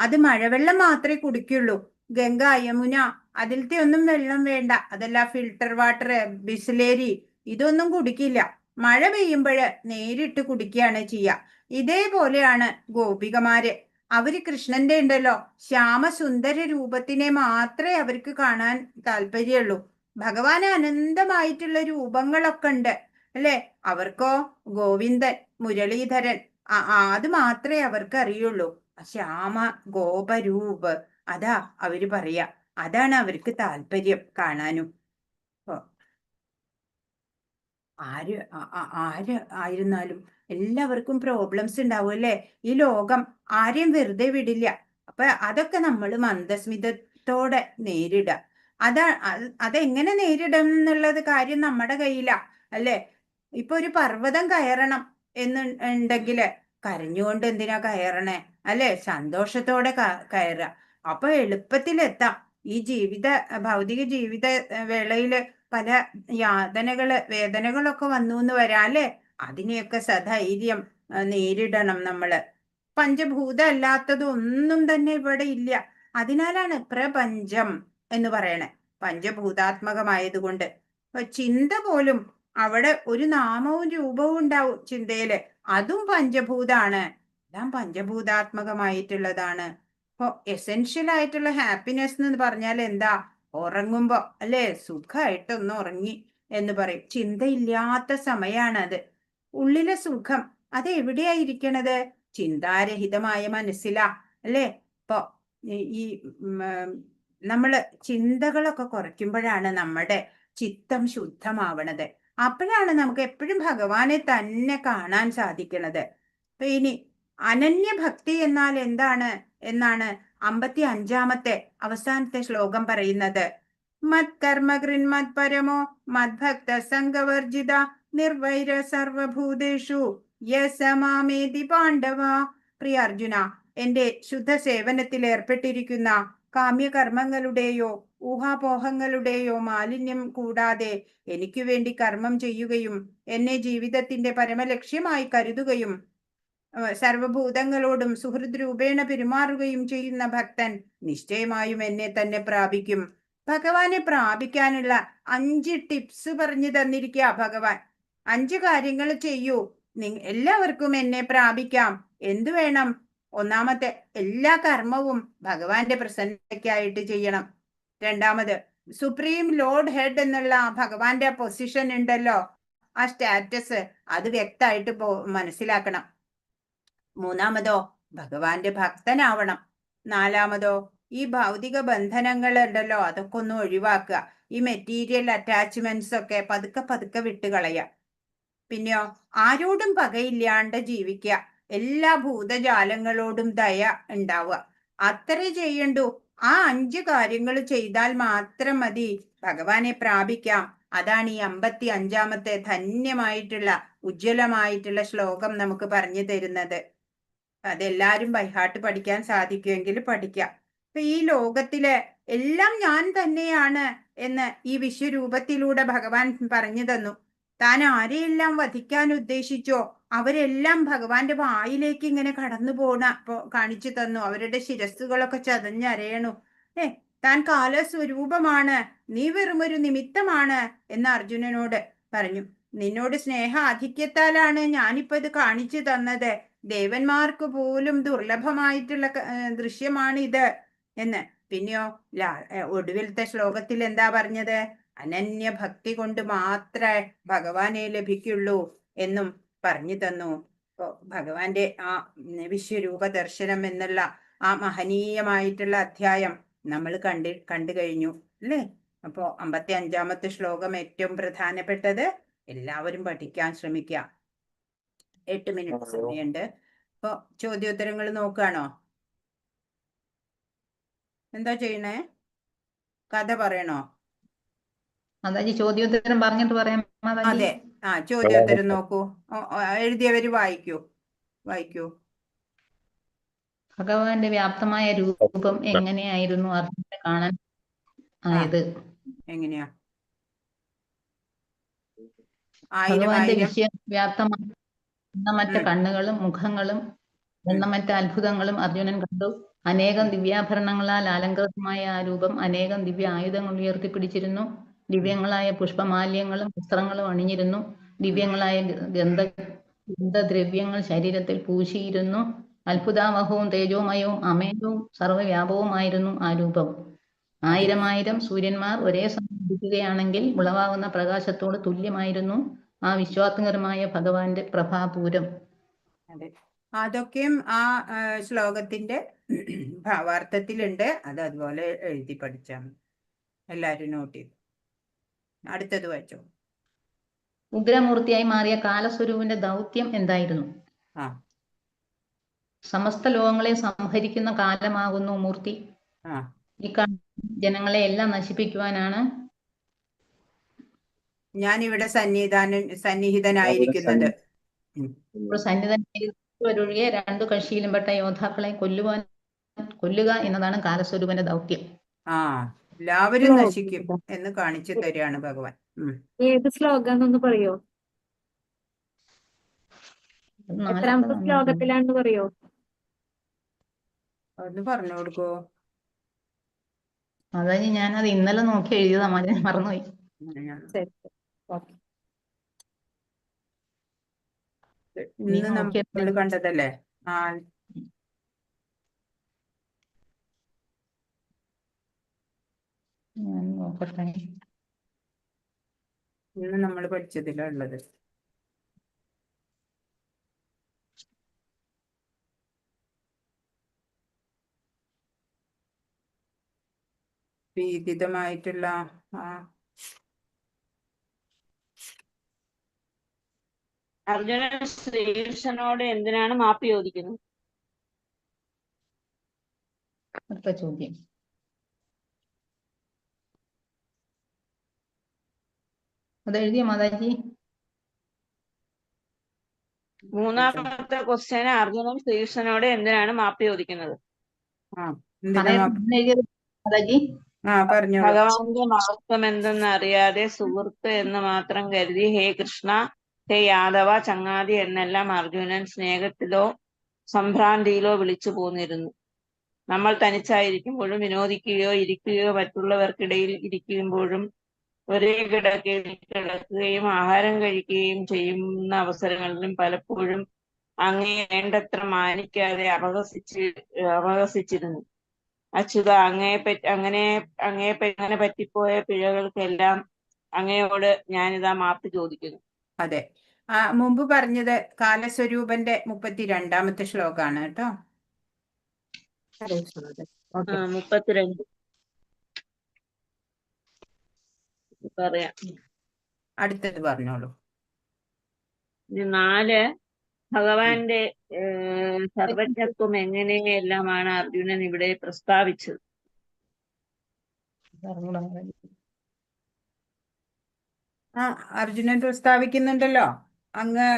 അത് മഴവെള്ളം മാത്രമേ കുടിക്കുള്ളൂ. ഗംഗ, യമുന അതിലത്തെ ഒന്നും വെള്ളം വേണ്ട. അതല്ല ഫിൽട്ടർ വാട്ടർ, ബിസ്ലേരി ഇതൊന്നും കുടിക്കില്ല. മഴ പെയ്യുമ്പോഴ് നേരിട്ട് കുടിക്കുകയാണ് ചെയ്യുക. ഇതേപോലെയാണ് ഗോപികമാര്. അവര് കൃഷ്ണന്റെ ഉണ്ടല്ലോ ശ്യാമസുന്ദര രൂപത്തിനെ മാത്രമേ അവർക്ക് കാണാൻ താല്പര്യമുള്ളൂ. ഭഗവാന് അനന്തമായിട്ടുള്ള രൂപങ്ങളൊക്കെ ഉണ്ട് അല്ലെ. അവർക്കോ ഗോവിന്ദൻ, മുരളീധരൻ അത് മാത്രമേ അവർക്ക് അറിയുള്ളൂ. ശ്യാമ ഗോപരൂപ് അതാ അവര് പറയാ. അതാണ് അവർക്ക് താല്പര്യം കാണാനും. ആര് ആയിരുന്നാലും എല്ലാവർക്കും പ്രോബ്ലംസ് ഉണ്ടാവും അല്ലെ. ഈ ലോകം ആരെയും വെറുതെ വിടില്ല. അപ്പൊ അതൊക്കെ നമ്മൾ മന്ദസ്മിതത്തോടെ നേരിടുക. അതെങ്ങനെ നേരിടണം എന്നുള്ളത് കാര്യം നമ്മുടെ കയ്യിലാ അല്ലെ. ഇപ്പൊ ഒരു പർവ്വതം കയറണം എന്നുണ്ടെങ്കില് കരഞ്ഞുകൊണ്ട് എന്തിനാ കയറണേ അല്ലെ, സന്തോഷത്തോടെ കയറുക. അപ്പൊ എളുപ്പത്തിലെത്താം. ഈ ഭൗതിക ജീവിത വേളയില് പല വേദനകളൊക്കെ വന്നു എന്ന് വരാം അല്ലെ. അതിനെയൊക്കെ സധൈര്യം നേരിടണം നമ്മള്. പഞ്ചഭൂത അല്ലാത്തത് ഒന്നും തന്നെ ഇവിടെ ഇല്ല. അതിനാലാണ് പ്രപഞ്ചം എന്ന് പറയണേ, പഞ്ചഭൂതാത്മകമായതുകൊണ്ട്. അപ്പൊ ചിന്ത പോലും അവിടെ ഒരു നാമവും രൂപവും ഉണ്ടാവും ചിന്തയില്, അതും പഞ്ചഭൂതാണ്, എല്ലാം പഞ്ചഭൂതാത്മകമായിട്ടുള്ളതാണ്. അപ്പൊ എസെൻഷ്യൽ ആയിട്ടുള്ള ഹാപ്പിനെസ് എന്ന് പറഞ്ഞാൽ എന്താ? ഉറങ്ങുമ്പോ അല്ലേ, സുഖമായിട്ടൊന്ന് ഉറങ്ങി എന്ന് പറയും. ചിന്തയില്ലാത്ത സമയാണത്. ഉള്ളിലെ സുഖം അത് എവിടെയായിരിക്കണത്? ചിന്താരഹിതമായ മനസ്സിലാ, അല്ലേ? ഇപ്പൊ ഈ നമ്മള് ചിന്തകളൊക്കെ കുറയ്ക്കുമ്പോഴാണ് നമ്മുടെ ചിത്തം ശുദ്ധമാവണത്. അപ്പോഴാണ് നമുക്ക് എപ്പോഴും ഭഗവാനെ തന്നെ കാണാൻ സാധിക്കണത്. അപ്പൊ ഇനി അനന്യഭക്തി എന്നാൽ എന്താണ് എന്നാണ് 55-ാമത്തെ അവസാനത്തെ ശ്ലോകം പറയുന്നത്. മത്കർമ്മകൃന്മത് പരമോ മദ്ഭക്ത സംഗവർജിത നിർവൈര സർവഭൂതേഷു യസമാമേതി പാണ്ഡവ. പ്രിയ അർജുന, എന്റെ ശുദ്ധ സേവനത്തിൽ ഏർപ്പെട്ടിരിക്കുന്ന കാമ്യകർമ്മങ്ങളുടെയോ ഊഹാപോഹങ്ങളുടെയോ മാലിന്യം കൂടാതെ എനിക്ക് വേണ്ടി കർമ്മം ചെയ്യുകയും എന്നെ ജീവിതത്തിന്റെ പരമലക്ഷ്യമായി കരുതുകയും സർവഭൂതങ്ങളോടും സുഹൃദ് രൂപേണ പെരുമാറുകയും ചെയ്യുന്ന ഭക്തൻ നിശ്ചയമായും എന്നെ തന്നെ പ്രാപിക്കും. ഭഗവാനെ പ്രാപിക്കാനുള്ള 5 ടിപ്സ് പറഞ്ഞു തന്നിരിക്കുക ഭഗവാൻ. 5 കാര്യങ്ങൾ ചെയ്യൂ, എല്ലാവർക്കും എന്നെ പ്രാപിക്കാം. എന്തു വേണം? ഒന്നാമത്തെ, എല്ലാ കർമ്മവും ഭഗവാന്റെ പ്രസന്നതയ്ക്കായിട്ട് ചെയ്യണം. രണ്ടാമത്, സുപ്രീം ലോർഡ് ഹെഡ് എന്നുള്ള ഭഗവാന്റെ പൊസിഷൻ ഉണ്ടല്ലോ, ആ സ്റ്റാറ്റസ് അത് വ്യക്തമായിട്ട് മനസ്സിലാക്കണം. മൂന്നാമതോ, ഭഗവാന്റെ ഭക്തനാവണം. നാലാമതോ, ഈ ഭൗതിക ബന്ധനങ്ങൾ ഉണ്ടല്ലോ അതൊക്കെ ഒന്ന് ഒഴിവാക്കുക. ഈ മെറ്റീരിയൽ അറ്റാച്ച്മെന്റ്സ് ഒക്കെ പതുക്കെ പതുക്കെ വിട്ടുകളയുക. പിന്നെയോ, ആരോടും പകയില്ലാണ്ട് ജീവിക്കുക, എല്ലാ ഭൂതജാലങ്ങളോടും ദയ ഉണ്ടാവുക. അത്രേ ചെയ്യണ്ടു. ആ 5 കാര്യങ്ങൾ ചെയ്താൽ മാത്രം മതി ഭഗവാനെ പ്രാപിക്കാം. അതാണ് ഈ 55-ാമത്തെ ധന്യമായിട്ടുള്ള ഉജ്ജ്വലമായിട്ടുള്ള ശ്ലോകം നമുക്ക് പറഞ്ഞു തരുന്നത്. അതെല്ലാരും ബൈഹാർട്ട് പഠിക്കാൻ സാധിക്കുമെങ്കിൽ പഠിക്കാം. അപ്പൊ ഈ ലോകത്തിലെ എല്ലാം ഞാൻ തന്നെയാണ് എന്ന് ഈ വിശ്വരൂപത്തിലൂടെ ഭഗവാൻ പറഞ്ഞു തന്നു. താൻ ആരെയെല്ലാം വധിക്കാൻ ഉദ്ദേശിച്ചോ അവരെല്ലാം ഭഗവാന്റെ വായിലേക്ക് ഇങ്ങനെ കടന്നു കാണിച്ചു തന്നു. അവരുടെ ശിരസ്സുകളൊക്കെ ചതഞ്ഞരയണു. താൻ കാലസ്വരൂപമാണ്, നീ വെറുമൊരു നിമിത്തമാണ് എന്ന് അർജുനനോട് പറഞ്ഞു. നിന്നോട് സ്നേഹ ആധിക്യത്താലാണ് ഞാനിപ്പോ ഇത് കാണിച്ചു തന്നത്. ദേവന്മാർക്ക് പോലും ദുർലഭമായിട്ടുള്ള ദൃശ്യമാണിത് എന്ന്. പിന്നെയോ ഒടുവിലത്തെ ശ്ലോകത്തിൽ എന്താ പറഞ്ഞത്? അനന്യ ഭക്തി കൊണ്ട് മാത്രമേ ഭഗവാനെ ലഭിക്കുള്ളൂ എന്നും പറഞ്ഞു തന്നു. അപ്പോ ഭഗവാന്റെ ആ വിശ്വരൂപ ദർശനം എന്നുള്ള ആ മഹനീയമായിട്ടുള്ള അധ്യായം നമ്മൾ കണ്ടു കഴിഞ്ഞു അല്ലേ? അപ്പോ 55-ാമത്തെ ശ്ലോകം ഏറ്റവും പ്രധാനപ്പെട്ടത്. എല്ലാവരും പഠിക്കാൻ ശ്രമിക്കുക. 8 മിനിറ്റ് സമയമുണ്ട്. അപ്പൊ ചോദ്യോത്തരങ്ങൾ നോക്കുകയാണോ? എന്താ ചെയ്യണേ? കഥ പറയണോ? മാതാജി ചോദ്യോത്തരം പറഞ്ഞിട്ട് പറയാം മാതാജി. അതെ, ചോദ്യോത്തരം നോക്കൂ. എഴുതിയവര് വായിക്കൂ. ഭഗവാന്റെ വ്യാപ്തമായ രൂപം എങ്ങനെയായിരുന്നു അർജുനനെ കാണാൻ ആയത്? എങ്ങനെയാ? ഭഗവാന്റെ വിശ്വവ്യാപ്തമായ എണ്ണമറ്റ കണ്ണുകളും മുഖങ്ങളും എണ്ണമറ്റ അത്ഭുതങ്ങളും അർജുനൻ കണ്ടു. അനേകം ദിവ്യാഭരണങ്ങളാൽ അലങ്കൃതമായ ആ രൂപം അനേകം ദിവ്യ ആയുധങ്ങൾ ഉയർത്തിപ്പിടിച്ചിരുന്നു. ദിവ്യങ്ങളായ പുഷ്പമാല്യങ്ങളും വസ്ത്രങ്ങളും അണിഞ്ഞിരുന്നു. ദിവ്യങ്ങളായ ഗന്ധദ്രവ്യങ്ങൾ ശരീരത്തിൽ പൂശിയിരുന്നു. അത്ഭുതാവഹവും തേജോമയവും അമേയവും സർവ്വവ്യാപകവുമായിരുന്നു ആ രൂപം. 1000 സൂര്യന്മാർ ഒരേ സമയം ഉദിക്കുകയാണെങ്കിൽ ഉളവാകുന്ന പ്രകാശത്തോട് തുല്യമായിരുന്നു ആ വിശ്വാസകരമായ ഭഗവാന്റെ പ്രഭാപൂരം. അതൊക്കെയും ആ ശ്ലോകത്തിന്റെ ഭാവാർത്ഥത്തിലുണ്ട്. അത് അതുപോലെ എഴുതി പഠിച്ചാൽ എല്ലാരും നോട്ട് ചെയ്തു. അടുത്തത് വായിച്ചോ. ഉഗ്രമൂർത്തിയായി മാറിയ കാലസ്വരൂപിന്റെ ദൗത്യം എന്തായിരുന്നു? സമസ്ത ലോകങ്ങളെ സംഹരിക്കുന്ന കാലമാകുന്നു മൂർത്തി. ഈ ജനങ്ങളെ എല്ലാം നശിപ്പിക്കുവാനാണ് ഞാനിവിടെ സന്നിഹിതനായിരിക്കുന്നത്. സന്നിധനൊഴികെ 2 കക്ഷിയിലും പെട്ട യോദ്ധാക്കളെ കൊല്ലുക എന്നതാണ് കാലസ്വരൂപന്റെ ദൗത്യം. എല്ലാവരും നശിക്കും എന്ന് കാണിച്ചു തരികയാണ് ഭഗവാൻ. ഏത് ശ്ലോകാന്നൊന്ന് പറയോ? എത്രാമത്തെ ശ്ലോകത്തിലാണെന്ന് പറയോ? ഒന്ന് പറഞ്ഞു കൊടുക്കോ? മാതാജി ഞാനത് ഇന്നലെ നോക്കി എഴുതിയതാ മാതാജി, മറന്നുപോയി. ശരി ഓക്കെ. നീ ഇന്ന് നോക്കിയപ്പോ നമ്മൾ കണ്ടതല്ലേ? ആ, ഞാൻ നോക്കട്ടെ. ഇന്ന് നമ്മൾ പഠിച്ചതിലാ ഉള്ളത്. വിദിതമായിട്ടുള്ള ആ, അർജുനൻ ശ്രീകൃഷ്ണനോട് എന്തിനാണ് മാപ്പ് ചോദിക്കുന്നത്? അടുത്ത ചോദ്യം. അത് എഴുതിയ മാതാജി? മൂന്നാമത്തെ ക്വസ്റ്റ്യന് അർജുനൻ ശ്രീകൃഷ്ണനോട് എന്തിനാണ് മാപ്പ് ചോദിക്കുന്നത്? ആ, എന്തിനാ പറയട്ടെ, ഞാൻ എഴുതിയത് മാതാജി? പറഞ്ഞോളൂ. ഭഗവാന്റെ മഹത്വം എന്തെന്ന് അറിയാതെ സുഹൃത്ത് എന്ന് മാത്രം കരുതി ഹേ കൃഷ്ണ, ഹേ യാദവ, ചങ്ങാതി എന്നെല്ലാം അർജുനൻ സ്നേഹത്തിലോ സംഭ്രാന്തിയിലോ വിളിച്ചു പോന്നിരുന്നു. നമ്മൾ തനിച്ചായിരിക്കുമ്പോഴും വിനോദിക്കുകയോ ഇരിക്കുകയോ മറ്റുള്ളവർക്കിടയിൽ ഇരിക്കുമ്പോഴും ഒരേ കിടക്കയിൽ കിടക്കുകയും ആഹാരം കഴിക്കുകയും ചെയ്യുന്ന അവസരങ്ങളിലും പലപ്പോഴും അങ്ങേ വേണ്ടത്ര മാനിക്കാതെ അപഹസിച്ചിരുന്നു. അച്യുത, അങ്ങനെ പറ്റിപ്പോയ പിഴകൾക്കെല്ലാം അങ്ങയോട് ഞാനിതാ മാപ്പ് ചോദിക്കുന്നു. അതെ, മുമ്പ് പറഞ്ഞത് കാലസ്വരൂപന്റെ 32ാമത്തെ ശ്ലോകാണ് കേട്ടോ. ഓക്കെ. 32 പറയാം. അടുത്തത് പറഞ്ഞോളൂ. 4 ഭഗവാന്റെ സർവജ്ഞത്വം എങ്ങനെയെല്ലാമാണ് അർജുനൻ ഇവിടെ പ്രസ്താവിച്ചത്? പറഞ്ഞൂടാ മാതാജി. അർജുനൻ പ്രസ്താവിക്കുന്നുണ്ടല്ലോ, അങ്ങ്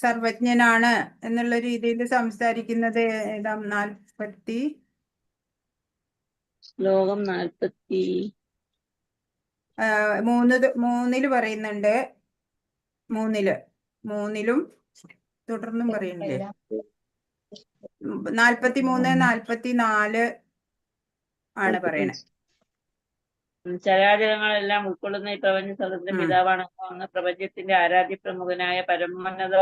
സർവജ്ഞനാണ് എന്നുള്ള രീതിയിൽ സംസാരിക്കുന്നത്. ഏതാ? 40 ശ്ലോകം 3 പറയുന്നുണ്ട്. 3ലും തുടർന്നും പറയുന്നില്ലേ? 43, 44 ആണ് പറയണേ. ചരാചരങ്ങളെല്ലാം ഉൾക്കൊള്ളുന്ന ഈ പ്രപഞ്ച സർവ്വത്തിന്റെ പിതാവാണ് അങ്ങ്. പ്രപഞ്ചത്തിന്റെ ആരാധ്യ പ്രമുഖനായ പരമോന്നത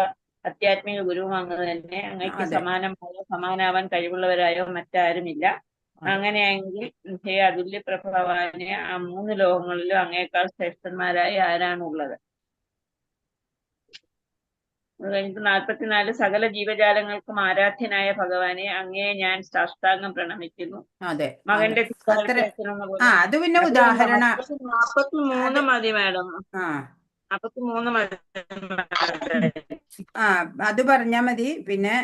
ആധ്യാത്മിക ഗുരുവും അങ്ങ് തന്നെ. അങ്ങയ്ക്ക് സമാനാവാൻ കഴിവുള്ളവരായോ മറ്റാരുമില്ല. അങ്ങനെയെങ്കിൽ ഹേ അതുല്യ പ്രഭവാനെ, ആ 3 ലോകങ്ങളിലും അങ്ങേക്കാൾ ശ്രേഷ്ഠന്മാരായി ആരാണുള്ളത്? അത് കഴിഞ്ഞിട്ട് 44 സകല ജീവജാലങ്ങൾക്കും ആരാധ്യനായ ഭഗവാനെ, അങ്ങയെ ഞാൻ സാഷ്ടാംഗം പ്രണമിക്കുന്നു. മകന്റെ അത് പിന്നെ ഉദാഹരണ 43 മതി മാഡം. 43 മതി. അത് പറഞ്ഞാ മതി. പിന്നെ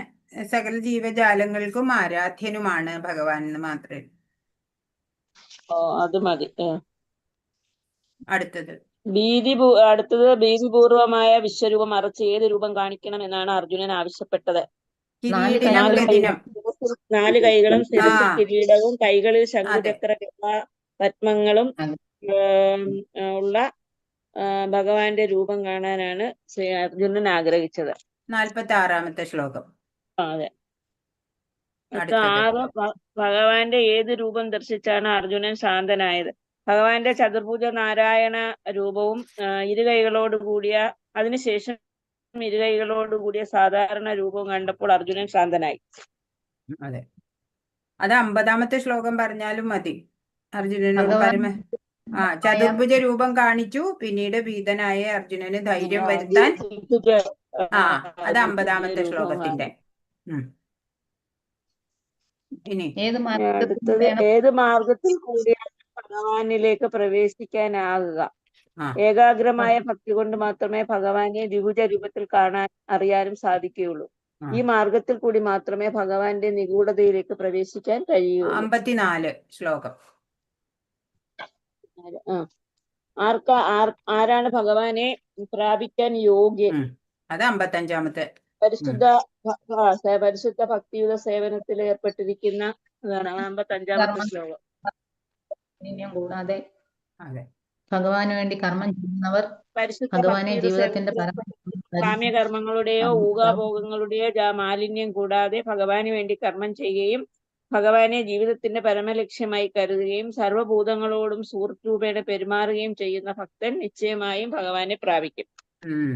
സകല ജീവജാലങ്ങൾക്കും ആരാധ്യനുമാണ് ഭഗവാൻ എന്ന് മാത്രമേ. അത് മതി. അടുത്തത് ഭീതിപൂർവമായ വിശ്വരൂപം മറച്ച് ഏത് രൂപം കാണിക്കണം എന്നാണ് അർജുനൻ ആവശ്യപ്പെട്ടത്? 4 കൈകളും 4 കൈകളും ശിരസിൽ കിരീടവും കൈകളിൽ ശംഖുചക്ര പത്മങ്ങളും ഉള്ള ഭഗവാന്റെ രൂപം കാണാനാണ് അർജുനൻ ആഗ്രഹിച്ചത്. 46ാമത്തെ ശ്ലോകം. അതെ. 6 ഭഗവാന്റെ ഏത് രൂപം ദർശിച്ചാണ് അർജുനൻ ശാന്തനായത്? ഭഗവാന്റെ ചതുർഭുജ നാരായണ രൂപവും അതിനുശേഷം ഇരുകൈകളോടുകൂടിയ സാധാരണ രൂപവും കണ്ടപ്പോൾ അർജുനൻ ശാന്തനായി. അതെ, അത് 50ാമത്തെ ശ്ലോകം പറഞ്ഞാലും മതി. അർജുനന് ചതുർഭുജ രൂപം കാണിച്ചു, പിന്നീട് ഭീതനായ അർജുനന് ധൈര്യം വരുത്താൻ. അത് 50ാമത്തെ ശ്ലോകത്തിന്റെ. ഇനി ഏത് മാർഗത്തിൽ കൂടിയാണ് ഭഗവാനിലേക്ക് പ്രവേശിക്കാനാകുക? ഏകാഗ്രമായ ഭക്തി കൊണ്ട് മാത്രമേ ഭഗവാനെ ദ്വിഭുജ രൂപത്തിൽ കാണാൻ അറിയാനും സാധിക്കുകയുള്ളൂ. ഈ മാർഗത്തിൽ കൂടി മാത്രമേ ഭഗവാന്റെ നിഗൂഢതയിലേക്ക് പ്രവേശിക്കാൻ കഴിയൂ. 54 ശ്ലോകം. ആരാണ് ഭഗവാനെ പ്രാപിക്കാൻ യോഗ്യൻ? അത് 55ാമത്തെ. പരിശുദ്ധ ഭക്തിയുത സേവനത്തിൽ ഏർപ്പെട്ടിരിക്കുന്ന 55ാമത്തെ ശ്ലോകം. കൂടാതെ ഭഗവാന് വേണ്ടി കർമ്മം ചെയ്യുന്നവർ ഭഗവാനെ ജീവിതത്തിന്റെ കാമ്യകർമ്മങ്ങളുടെയോ ഊഹാഭോഗങ്ങളുടെയോ മാലിന്യം കൂടാതെ ഭഗവാന് വേണ്ടി കർമ്മം ചെയ്യുകയും ഭഗവാനെ ജീവിതത്തിന്റെ പരമലക്ഷ്യമായി കരുതുകയും സർവ്വഭൂതങ്ങളോടും സുഹൃത്ത് രൂപേണ പെരുമാറുകയും ചെയ്യുന്ന ഭക്തൻ നിശ്ചയമായും ഭഗവാനെ പ്രാപിക്കും. ഉം.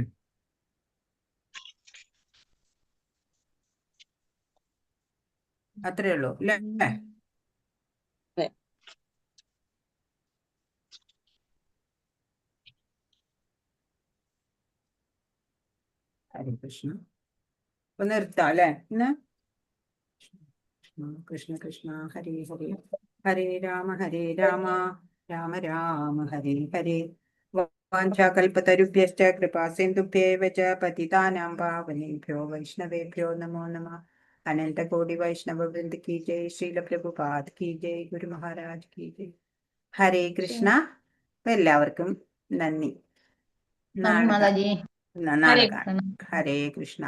അത്രേ ഉള്ളൂ അല്ലേ? അതെ. ഹരേ കൃഷ്ണ. അപ്പൊ നിർത്താം അല്ലേ ഇന്ന്? കൃഷ്ണ കൃഷ്ണ ഹരേ ഹരേ, ഹരേ രാമ രാമ രാമ ഹരേ ഹരേ. വാഞ്ചാകൽപതരുഭ്യശ്ച കൃപാസിന്ധുഭ്യേവ ച പതിതാനാം പാവനേഭ്യോ വൈഷ്ണവേഭ്യോ നമോ നമഃ. അനന്തകോടി വൈഷ്ണവ വൃന്ദ കി ജയ്. ശ്രീല പ്രഭുപാദ് കി ജയ്. ഗുരു മഹാരാജ് കി ജയ്. ഹരേ കൃഷ്ണ. അപ്പൊ എല്ലാവർക്കും നന്ദി. നന്ദി നാളെ മാതാജി. നാളെ കാണാം. പ്രണാമം. ഹരേ കൃഷ്ണ.